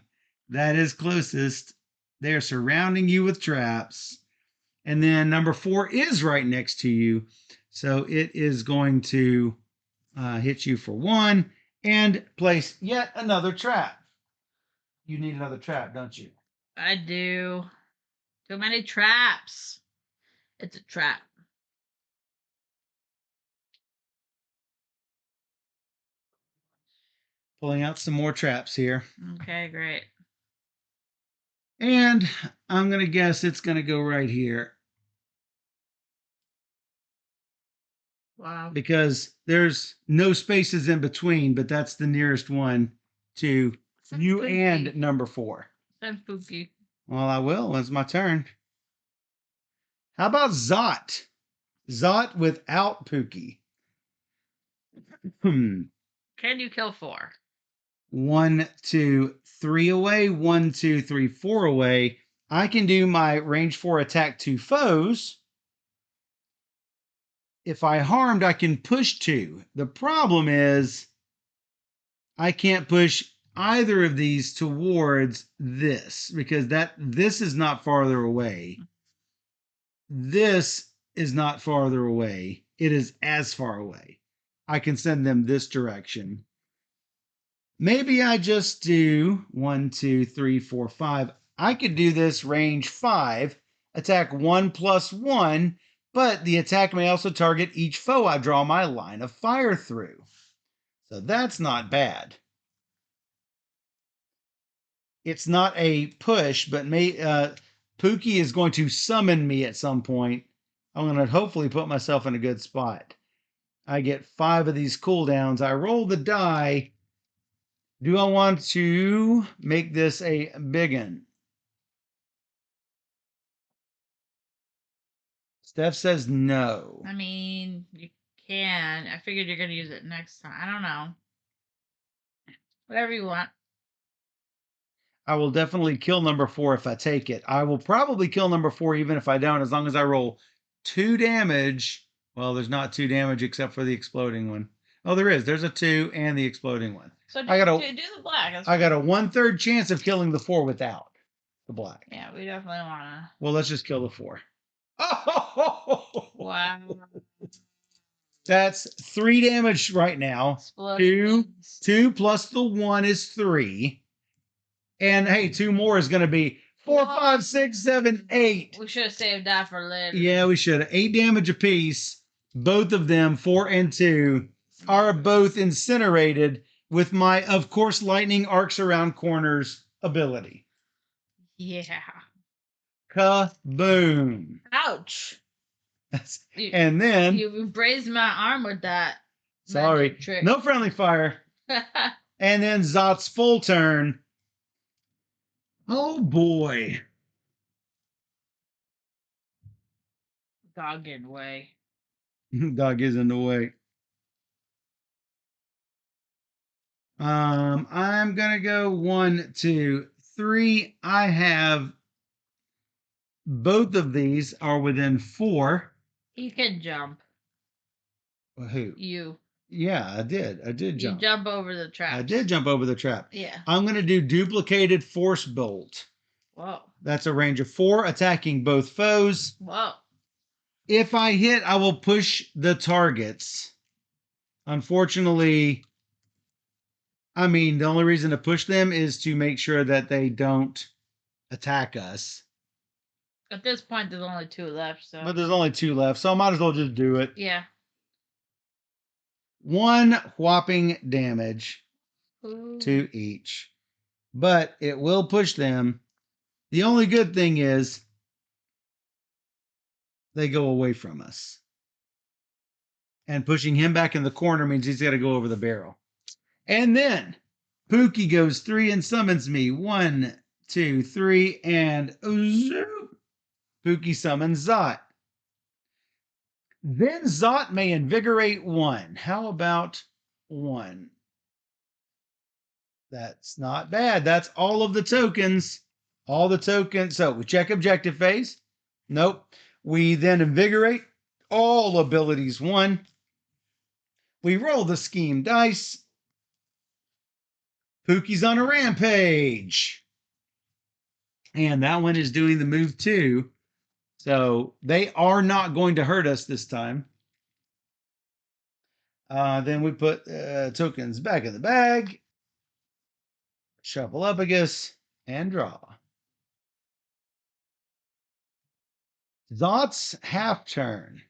That is closest. They're surrounding you with traps. And then number 4 is right next to you. So it is going to hit you for 1 and place yet another trap. You need another trap, don't you? I do. Too many traps. It's a trap. Pulling out some more traps here. Okay, great. And I'm going to guess it's going to go right here. Wow. Because there's no spaces in between, but that's the nearest one to you and number 4. Send Pookie. Well, I will. It's my turn. How about Zot? Zot without Pookie. Can you kill 4? 1, 2, 3 away. 1, 2, 3, 4 away. I can do my range 4 attack 2 foes. If I harmed, I can push 2. The problem is I can't push either of these towards this because this is not farther away. This is not farther away. It is as far away. I can send them this direction. Maybe I just do 1, 2, 3, 4, 5. I could do this range 5 attack 1+1, but the attack may also target each foe I draw my line of fire through. So that's not bad. It's not a push, but Pookie is going to summon me at some point. I'm going to hopefully put myself in a good spot. I get 5 of these cooldowns. I roll the die. Do I want to make this a big one? Steph says no. I mean, you can. I figured you're gonna use it next time. I don't know. Whatever you want. I will definitely kill number 4 if I take it. I will probably kill number 4 even if I don't, as long as I roll 2 damage. Well, there's not 2 damage except for the exploding one. Oh, there is. There's a 2 and the exploding one. So do, I got do the black. I got a 1/3 chance of killing the 4 without the black. Yeah, we definitely wanna. Well, let's just kill the 4. Oh, wow. That's 3 damage right now. Explosions. 2 plus the 1 is 3. And hey, 2 more is going to be 4, 5, 6, 7, 8. We should have saved that for later. Yeah, we should have. 8 damage apiece. Both of them, 4 and 2, are both incinerated with my, of course, lightning arcs around corners ability. Yeah. Kaboom. Ouch. And then you grazed my arm with that. Sorry. Trick. No friendly fire. And then Zot's full turn. Oh boy. Dog in the way. Dog is in the way. I'm gonna go 1, 2, 3. I have both of these are within 4. You can jump. Who? You. Yeah, I did. I did jump. You jump over the trap. I did jump over the trap. Yeah. I'm gonna do duplicated force bolt. Whoa. That's a range of 4, attacking both foes. Whoa. If I hit, I will push the targets. Unfortunately, I mean, the only reason to push them is to make sure that they don't attack us. At this point, there's only 2 left, so. But there's only 2 left, so I might as well just do it. Yeah. 1 whopping damage Ooh. to each. But it will push them. The only good thing is they go away from us. And pushing him back in the corner means he's got to go over the barrel. And then Pookie goes 3 and summons me. 1, 2, 3, and zoop. Pookie summons Zot. Then Zot may invigorate 1. How about 1? That's not bad. That's all of the tokens. All the tokens. So we check objective phase. Nope. We then invigorate. All abilities 1. We roll the scheme dice. Pookie's on a rampage. And that one is doing the move too. So they are not going to hurt us this time. Then we put tokens back in the bag. Shuffle Upagus and draw. Zot's half turn.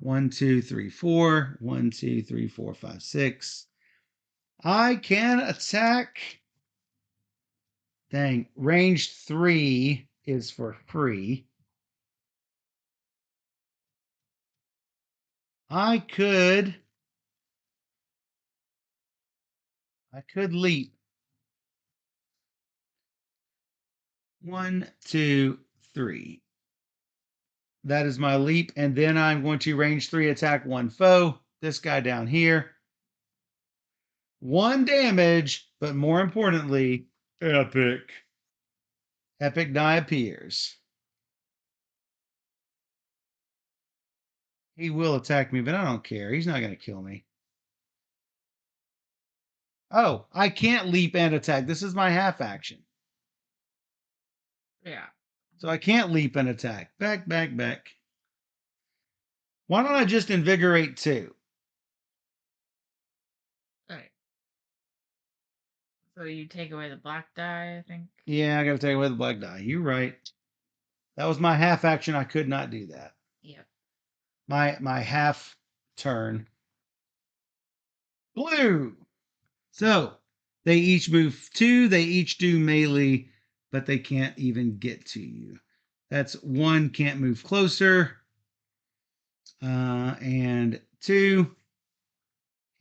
1, 2, 3, 4. 1, 2, 3, 4, 5, 6. I can attack. Dang, range 3 is for free. I could leap. 1, 2, 3. That is my leap, and then I'm going to range 3 attack 1 foe. This guy down here. 1 damage, but more importantly, epic. Epic die appears. He will attack me, but I don't care. He's not going to kill me. Oh, I can't leap and attack. This is my half action. Yeah. So I can't leap and attack. Back, back, back. Why don't I just invigorate 2? All right. So you take away the black die, I think. Yeah, I got to take away the black die. You're right. That was my half action. I could not do that. Yep. My half turn. Blue. So they each move 2. They each do melee, but they can't even get to you. That's 1 can't move closer, and 2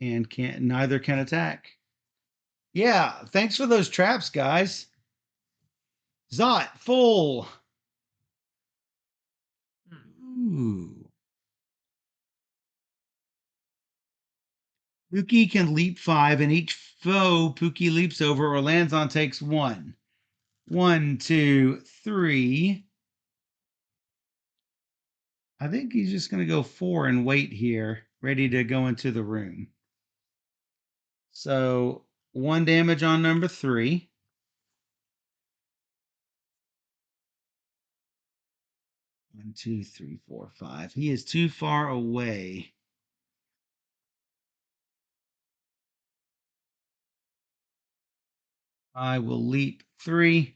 and can't neither can attack. Yeah, thanks for those traps, guys. Zot full. Ooh. Pookie can leap 5, and each foe Pookie leaps over or lands on takes 1. 1, 2, 3. I think he's just going to go 4 and wait here, ready to go into the room. So 1 damage on number 3. 1, 2, 3, 4, 5. He is too far away. I will leap 3.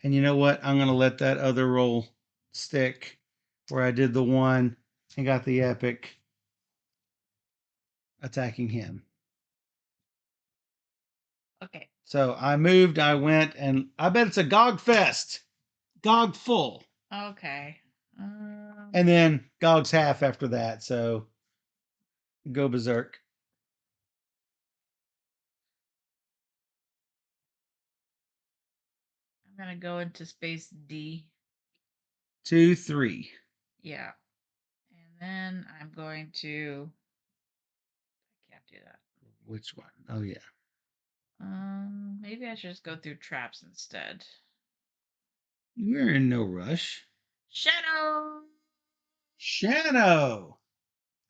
And you know what? I'm going to let that other roll stick where I did the 1 and got the epic attacking him. Okay. So I moved, I went, and I bet it's a Gog Fest. Gog full. Okay. And then Gog's half after that. So go berserk. I'm gonna go into space D. 2, 3. Yeah. And then I'm going to. I can't do that. Which one? Oh, yeah. Maybe I should just go through traps instead. We're in no rush. Shadow. Shano.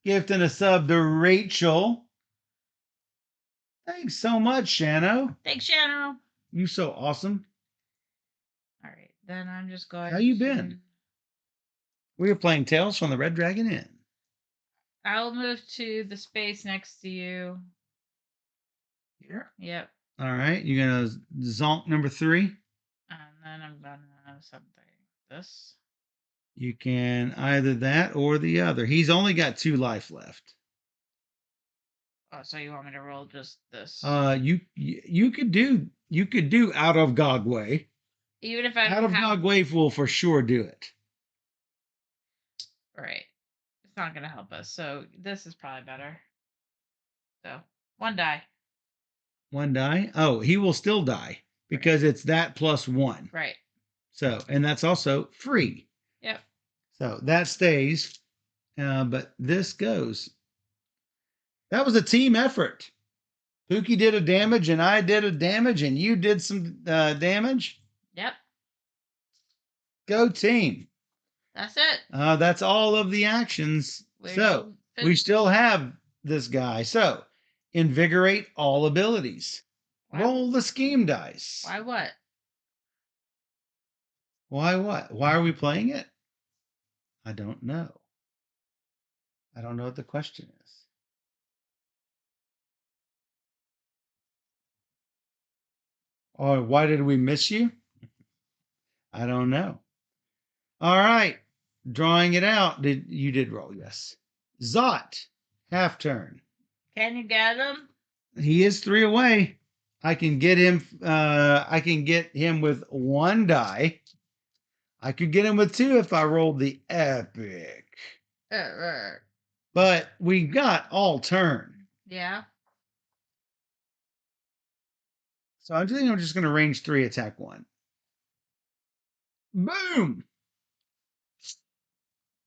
Gifting a sub to Rachel. Thanks so much, Shano. Thanks, Shadow. You so awesome. All right, then I'm just going. How you been? We were playing Tales from the Red Dragon Inn. I'll move to the space next to you. Here. Yep. All right. You're gonna zonk number 3. And then I'm gonna something. This. You can either that or the other. He's only got 2 life left. Oh, so you want me to roll just this? You could do out of Gogway. Even if I Out of have... Gogway will for sure do it. Right. It's not gonna help us. So this is probably better. So 1 die. 1 die. Oh, he will still die because it's that plus 1. Right. So, and that's also free. Yep. So that stays, but this goes. That was a team effort. Pookie did a damage, and I did a damage, and you did some damage. Yep. Go team. That's it. That's all of the actions. So we still have this guy. So invigorate all abilities. Roll the scheme dice. Why what? Why what? Why are we playing it? I don't know. I don't know what the question is. Or why did we miss you? I don't know. All right. Drawing it out. You did roll, yes. Zot, half turn. Can you get him? He is 3 away. I can get him with 1 die. I could get him with 2 if I rolled the epic. But we got all turn. Yeah. So I think I'm just going to range 3 attack 1. Boom!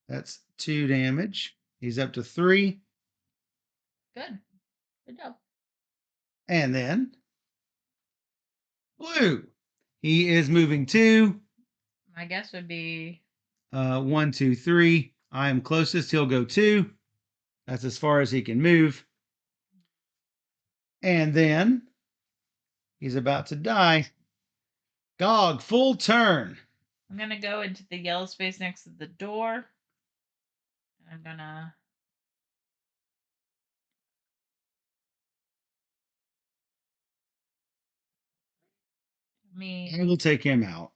That's 2 damage. He's up to 3. Good. Good job. And then blue. He is moving 2. My guess would be 1, 2, 3. I am closest. He'll go 2. That's as far as he can move. And then he's about to die. Gog, full turn. I'm gonna go into the yellow space next to the door. I'm gonna I will take him out.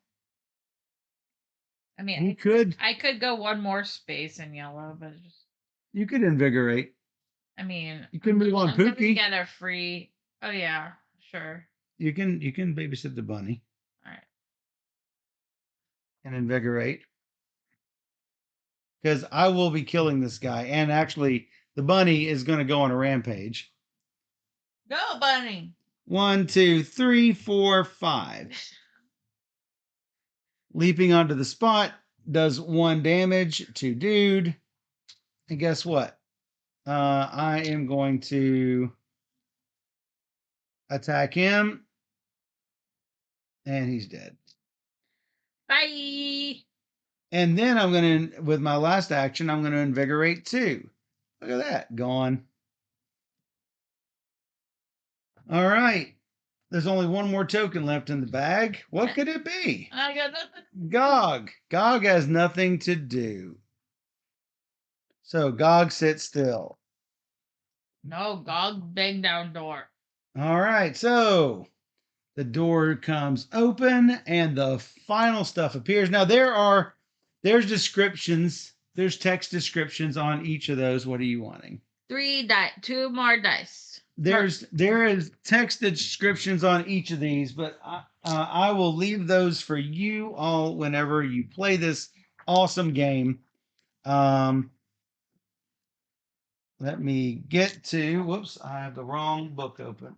I mean, I could go one more space in yellow, but you could invigorate. I mean, You can move on I'm gonna Pookie. get a free. Oh yeah, sure. You can babysit the bunny All right. and invigorate. Because I will be killing this guy. And actually, the bunny is going to go on a rampage. Go, bunny. 1, 2, 3, 4, 5. Leaping onto the spot does 1 damage to dude. And guess what? I am going to attack him. And he's dead. Bye. And then I'm going to, with my last action, I'm going to invigorate 2. Look at that, gone. All right. There's only one more token left in the bag. What could it be? I got nothing. Gog. Gog has nothing to do. So Gog sits still. No, Gog bang down door. All right. So the door comes open and the final stuff appears. Now there's descriptions. There's text descriptions on each of those. What are you wanting? 2 more dice. There is text descriptions on each of these, but I will leave those for you all whenever you play this awesome game. Let me get to, whoops, I have the wrong book open.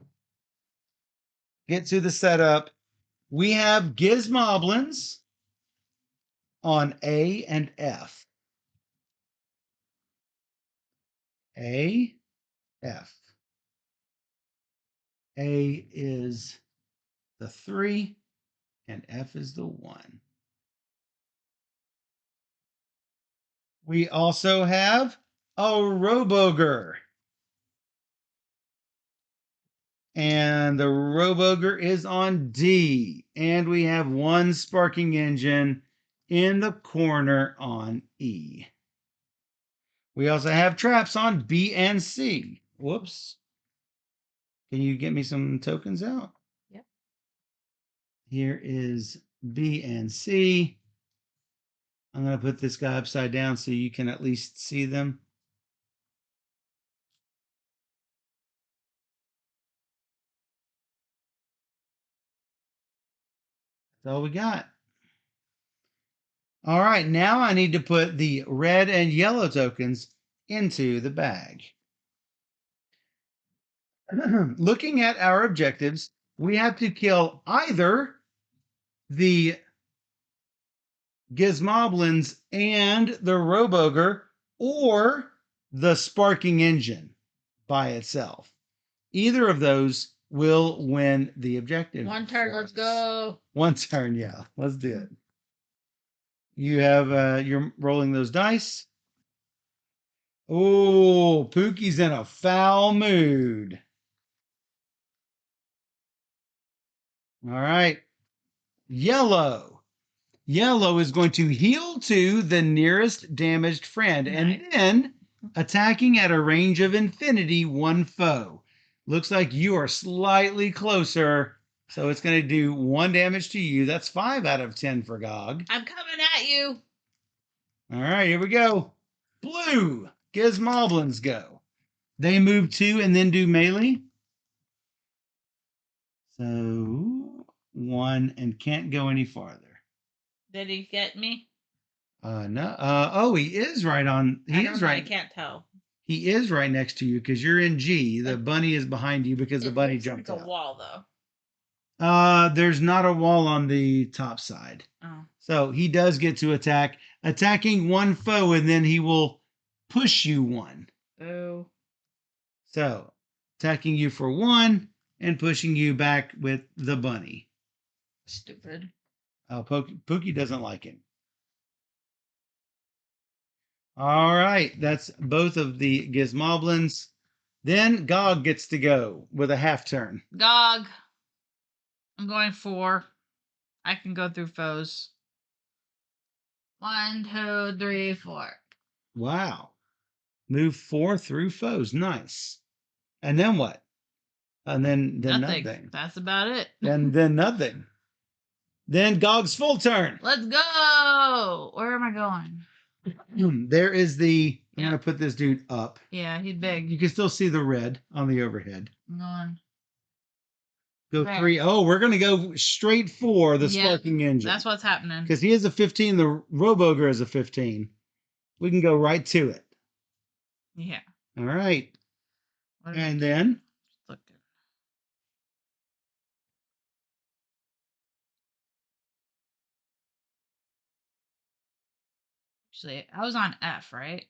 Get to the setup. We have Gizmoblins on A and F. A, F. A is the 3 and F is the 1. We also have a Roboger. And the Roboger is on D. And we have 1 sparking engine in the corner on E. We also have traps on B and C. Whoops. Can you get me some tokens out? Yep. Here is B and C. I'm going to put this guy upside down so you can at least see them. That's all we got. All right, now I need to put the red and yellow tokens into the bag. Looking at our objectives, we have to kill either the Gizmoblins and the Roboger or the sparking engine by itself. Either of those will win the objective. 1 turn, let's go. 1 turn, yeah. Let's do it. You have, you're rolling those dice. Oh, Pookie's in a foul mood. All right. Yellow. Yellow is going to heal to the nearest damaged friend and then attacking at a range of infinity 1 foe. Looks like you are slightly closer, so it's going to do 1 damage to you. That's 5 out of 10 for Gog. I'm coming at you. All right, here we go. Blue. Gizmoblins go. They move 2 and then do melee. So 1 and can't go any farther. Did he get me? No. Oh, he is right on. He is right. I can't tell. He is right next to you because you're in G. The bunny is behind you because the bunny jumped like out. A wall though. There's not a wall on the top side. Oh. So he does get to attack, attacking 1 foe, and then he will push you 1. Oh. So attacking you for 1 and pushing you back with the bunny. Stupid. Oh, Pookie doesn't like him. All right, that's both of the Gizmoblins. Then Gog gets to go with a half turn. Gog. I'm going 4. I can go through foes. 1, 2, 3, 4. Wow. Move 4 through foes. Nice. And then what? And then nothing. That's about it. And then nothing. Then Gog's full turn. Let's go. Where am I going? There is the. I'm Yeah. gonna put this dude up. Yeah, he's big. You can still see the red on the overhead. I'm going. Go There. 3. Oh, we're gonna go straight for the Yeah, sparking engine. That's what's happening. Because he is a 15, the Roboger is a 15. We can go right to it. Yeah. All right. What did I And do? then Look. Actually, I was on F, right?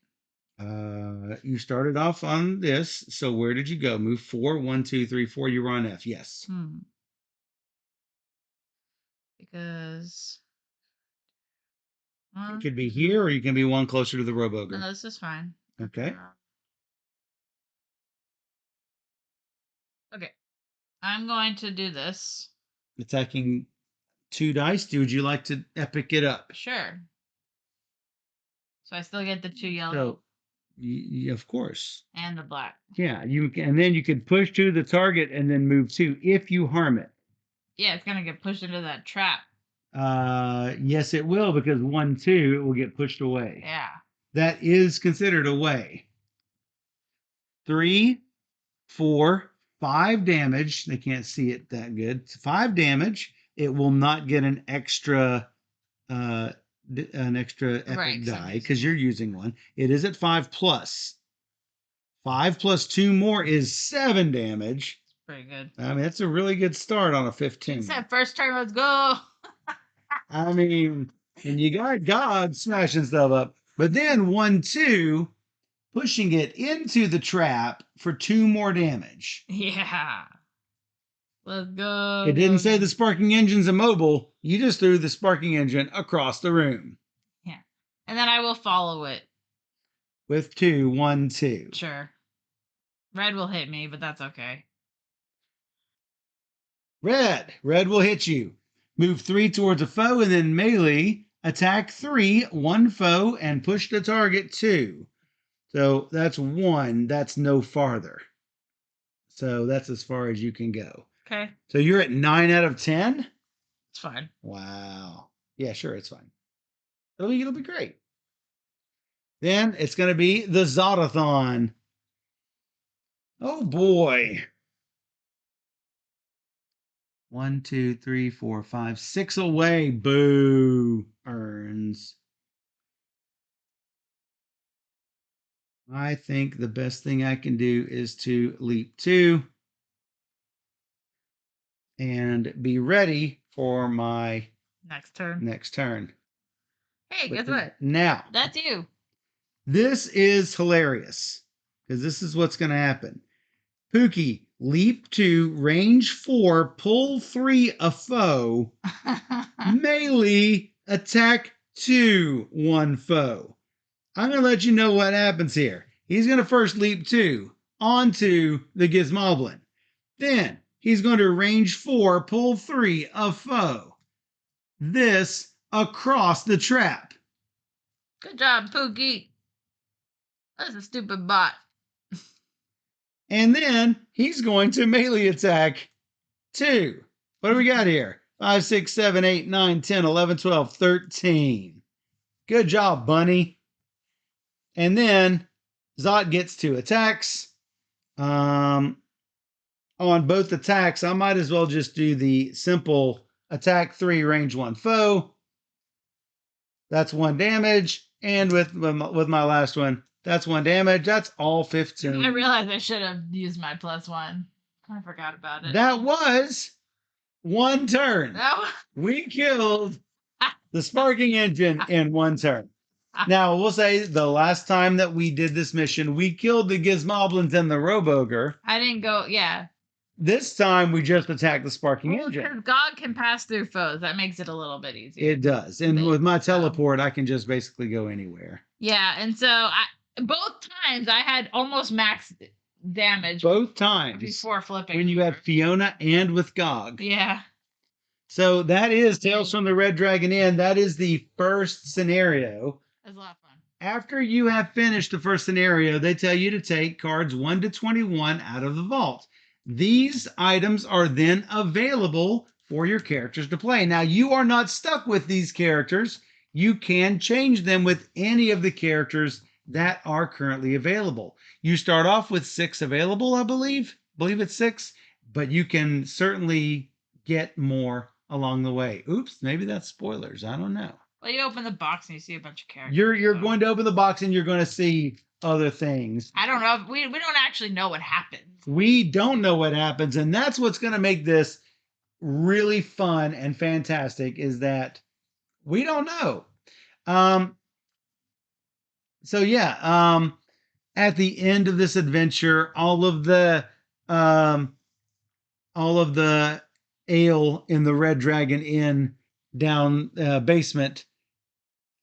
you started off on this. So where did you go? Move 4, 1, 2, 3, 4. You were on F. Yes. Because It could be here, or you can be one closer to the Roboger. no, this is fine. Okay. Okay. I'm going to do this. Attacking 2 dice. Would you like to epic it up? Sure. So I still get the 2 yellow So, of course. and the black. Yeah, you can, and then you can push to the target and then move 2 if you harm it. Yeah, it's gonna get pushed into that trap. Yes, it will, because 1, 2, it will get pushed away. Yeah. That is considered away. 3, 4, 5 damage. They can't see it that good. 5 damage. It will not get an extra epic Right, die because you're using one. It is at 5 plus. 5 plus 2 more is 7 damage. Pretty good. I mean, that's a really good start on a 15. It's that first turn. Let's go. I mean, and you got God smashing stuff up. But then 1, 2, pushing it into the trap for 2 more damage. Yeah. Let's go. It didn't say the sparking engine's immobile. You just threw the sparking engine across the room. Yeah. And then I will follow it. With 2, 1, 2. Sure. Red will hit me, but that's okay. Red. Red will hit you. Move 3 towards a foe and then melee. Attack 3, 1 foe, and push the target 2. So that's 1. That's no farther. So that's as far as you can go. Okay. So you're at 9 out of 10? It's fine. Wow. Yeah, sure, it's fine. It'll be great. Then it's going to be the Zotathon. Oh boy. 1, 2, 3, 4, 5, 6 away. Boo. Earns. I think the best thing I can do is to leap 2 and be ready for my Next turn. next turn. Hey, guess what? Now, That's you. this is hilarious because this is what's going to happen. Pookie, leap 2, range 4, pull 3 a foe, melee, attack 2, 1 foe. I'm going to let you know what happens here. He's going to first leap 2 onto the Gizmoblin. Then he's going to range 4, pull 3 a foe. This across the trap. Good job, Pookie. That's a stupid bot. And then he's going to melee attack 2. What do we got here? 5, 6, 7, 8, 9, 10, 11, 12, 13. Good job, bunny. And then Zot gets 2 attacks. On both attacks, I might as well just do the simple attack 3, range 1 foe. That's 1 damage. And with my last one, that's 1 damage. That's all 15. I realized I should have used my +1. I forgot about it. That was 1 turn. No. We killed the sparking engine in 1 turn. Now, we'll say the last time that we did this mission, we killed the Gizmoblins and the Roboger. I didn't go, yeah. This time, we just attacked the sparking engine. Because God can pass through foes. That makes it a little bit easier. It does. And with my teleport, I can just basically go anywhere. Yeah, and so both times I had almost max damage. Both times. Before flipping. When you had Fiona and with Gog. Yeah. So that is Tales from the Red Dragon Inn. That is the first scenario. That's a lot of fun. After you have finished the first scenario, they tell you to take cards 1 to 21 out of the vault. These items are then available for your characters to play. Now, you are not stuck with these characters. You can change them with any of the characters that are currently available. You start off with 6 available, I believe. I believe it's 6, but you can certainly get more along the way. Oops, maybe that's spoilers. I don't know. Well, you open the box and you see a bunch of characters. You're going to open the box and you're going to see other things. I don't know. We don't actually know what happens. We don't know what happens, and that's what's going to make this really fun and fantastic, is that we don't know. So yeah, at the end of this adventure, all of the ale in the Red Dragon Inn down basement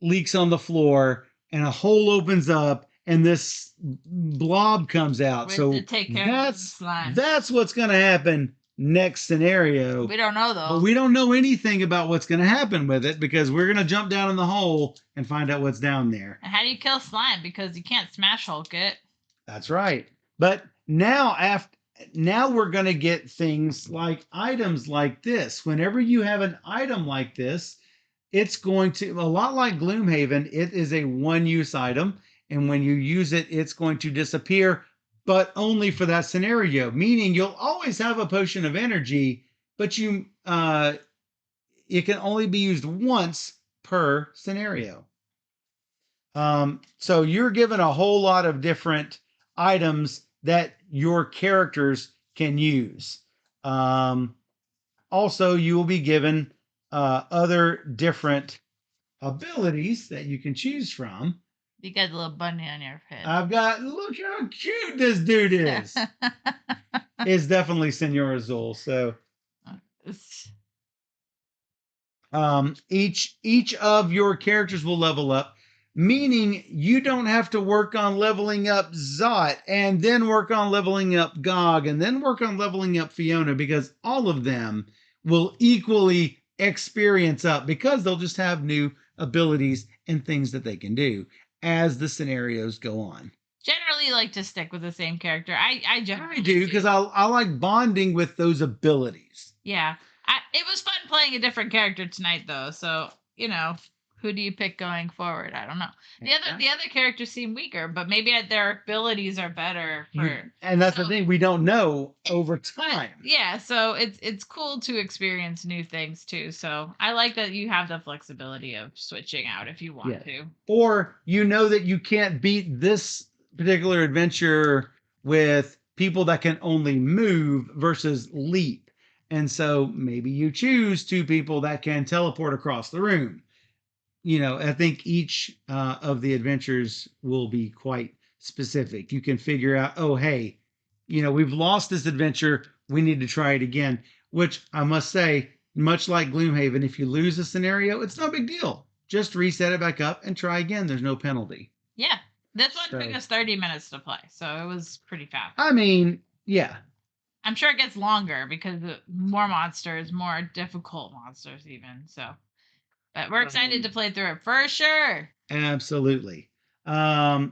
leaks on the floor, and a hole opens up, and this blob comes out. We have So to take care of the slime. that's what's going to happen next scenario. We don't know though. But we don't know anything about what's going to happen with it, because we're going to jump down in the hole and find out what's down there. And how do you kill slime? Because you can't smash Hulk it. That's right. But now we're going to get things like items like this. Whenever you have an item like this, it's going to, a lot like Gloomhaven, it is a one-use item. And when you use it, it's going to disappear, but only for that scenario. Meaning you'll always have a potion of energy, but it can only be used once per scenario. So you're given a whole lot of different items that your characters can use. Also, you will be given other different abilities that you can choose from. You got a little bunny on your head. Look how cute this dude is. It's definitely Senor Azul. So each of your characters will level up, meaning you don't have to work on leveling up Zot and then work on leveling up Gog and then work on leveling up Fiona, because all of them will equally experience up, because they'll just have new abilities and things that they can do as the scenarios go on. Generally like to stick with the same character. I generally do, because I like bonding with those abilities. Yeah. It was fun playing a different character tonight though, so who do you pick going forward? I don't know. The other characters seem weaker, but maybe their abilities are better and that's the thing, we don't know over time. Yeah, so it's cool to experience new things too. So I like that you have the flexibility of switching out if you want to. Or that you can't beat this particular adventure with people that can only move versus leap. And so maybe you choose 2 people that can teleport across the room. I think each of the adventures will be quite specific. You can figure out, oh, hey, we've lost this adventure. We need to try it again, which I must say, much like Gloomhaven, if you lose a scenario, it's no big deal. Just reset it back up and try again. There's no penalty. Yeah. This one took us 30 minutes to play, so it was pretty fast. I mean, yeah. I'm sure it gets longer because more monsters, more difficult monsters even, so. But we're excited to play through it for sure. Absolutely.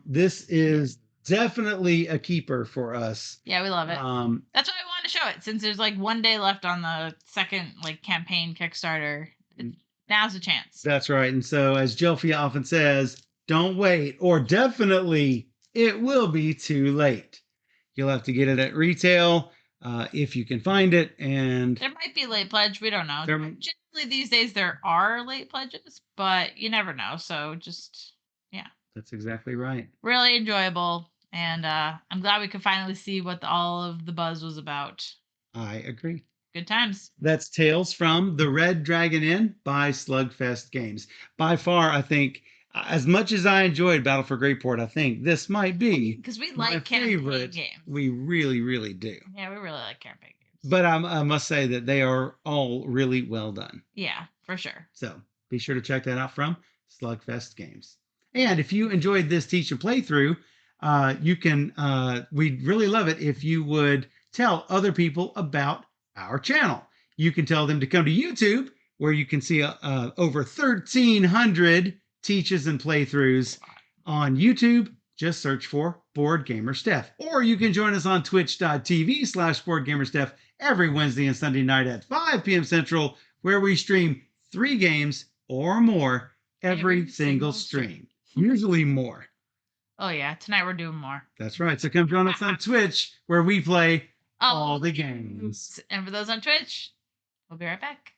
This is definitely a keeper for us. Yeah, we love it. That's why I want to show it, since there's like 1 day left on the second campaign Kickstarter. Now's the chance. That's right. And so, as Jelfia often says, don't wait, or definitely it will be too late. You'll have to get it at retail if you can find it, and there might be late pledge. We don't know. Generally, these days there are late pledges, but you never know. So just that's exactly right. Really enjoyable, and I'm glad we could finally see what all of the buzz was about. I agree. Good times. That's Tales from the Red Dragon Inn by Slugfest Games. By far, I think, as much as I enjoyed Battle for Greyport, I think this might be because we like campaign games. We really, really do. Yeah, we really like campaign games. But I must say that they are all really well done. Yeah, for sure. So be sure to check that out from Slugfest Games. And if you enjoyed this teach and playthrough, you can. We'd really love it if you would tell other people about our channel. You can tell them to come to YouTube, where you can see over 1,300 teaches and playthroughs on YouTube. Just search for Board Gamer Steph. Or you can join us on twitch.tv/BoardGamerSteph every Wednesday and Sunday night at 5 p.m. Central, where we stream 3 games or more every single stream. Usually more. Oh, yeah. Tonight we're doing more. That's right. So come join us on Twitch, where we play all the games. And for those on Twitch, we'll be right back.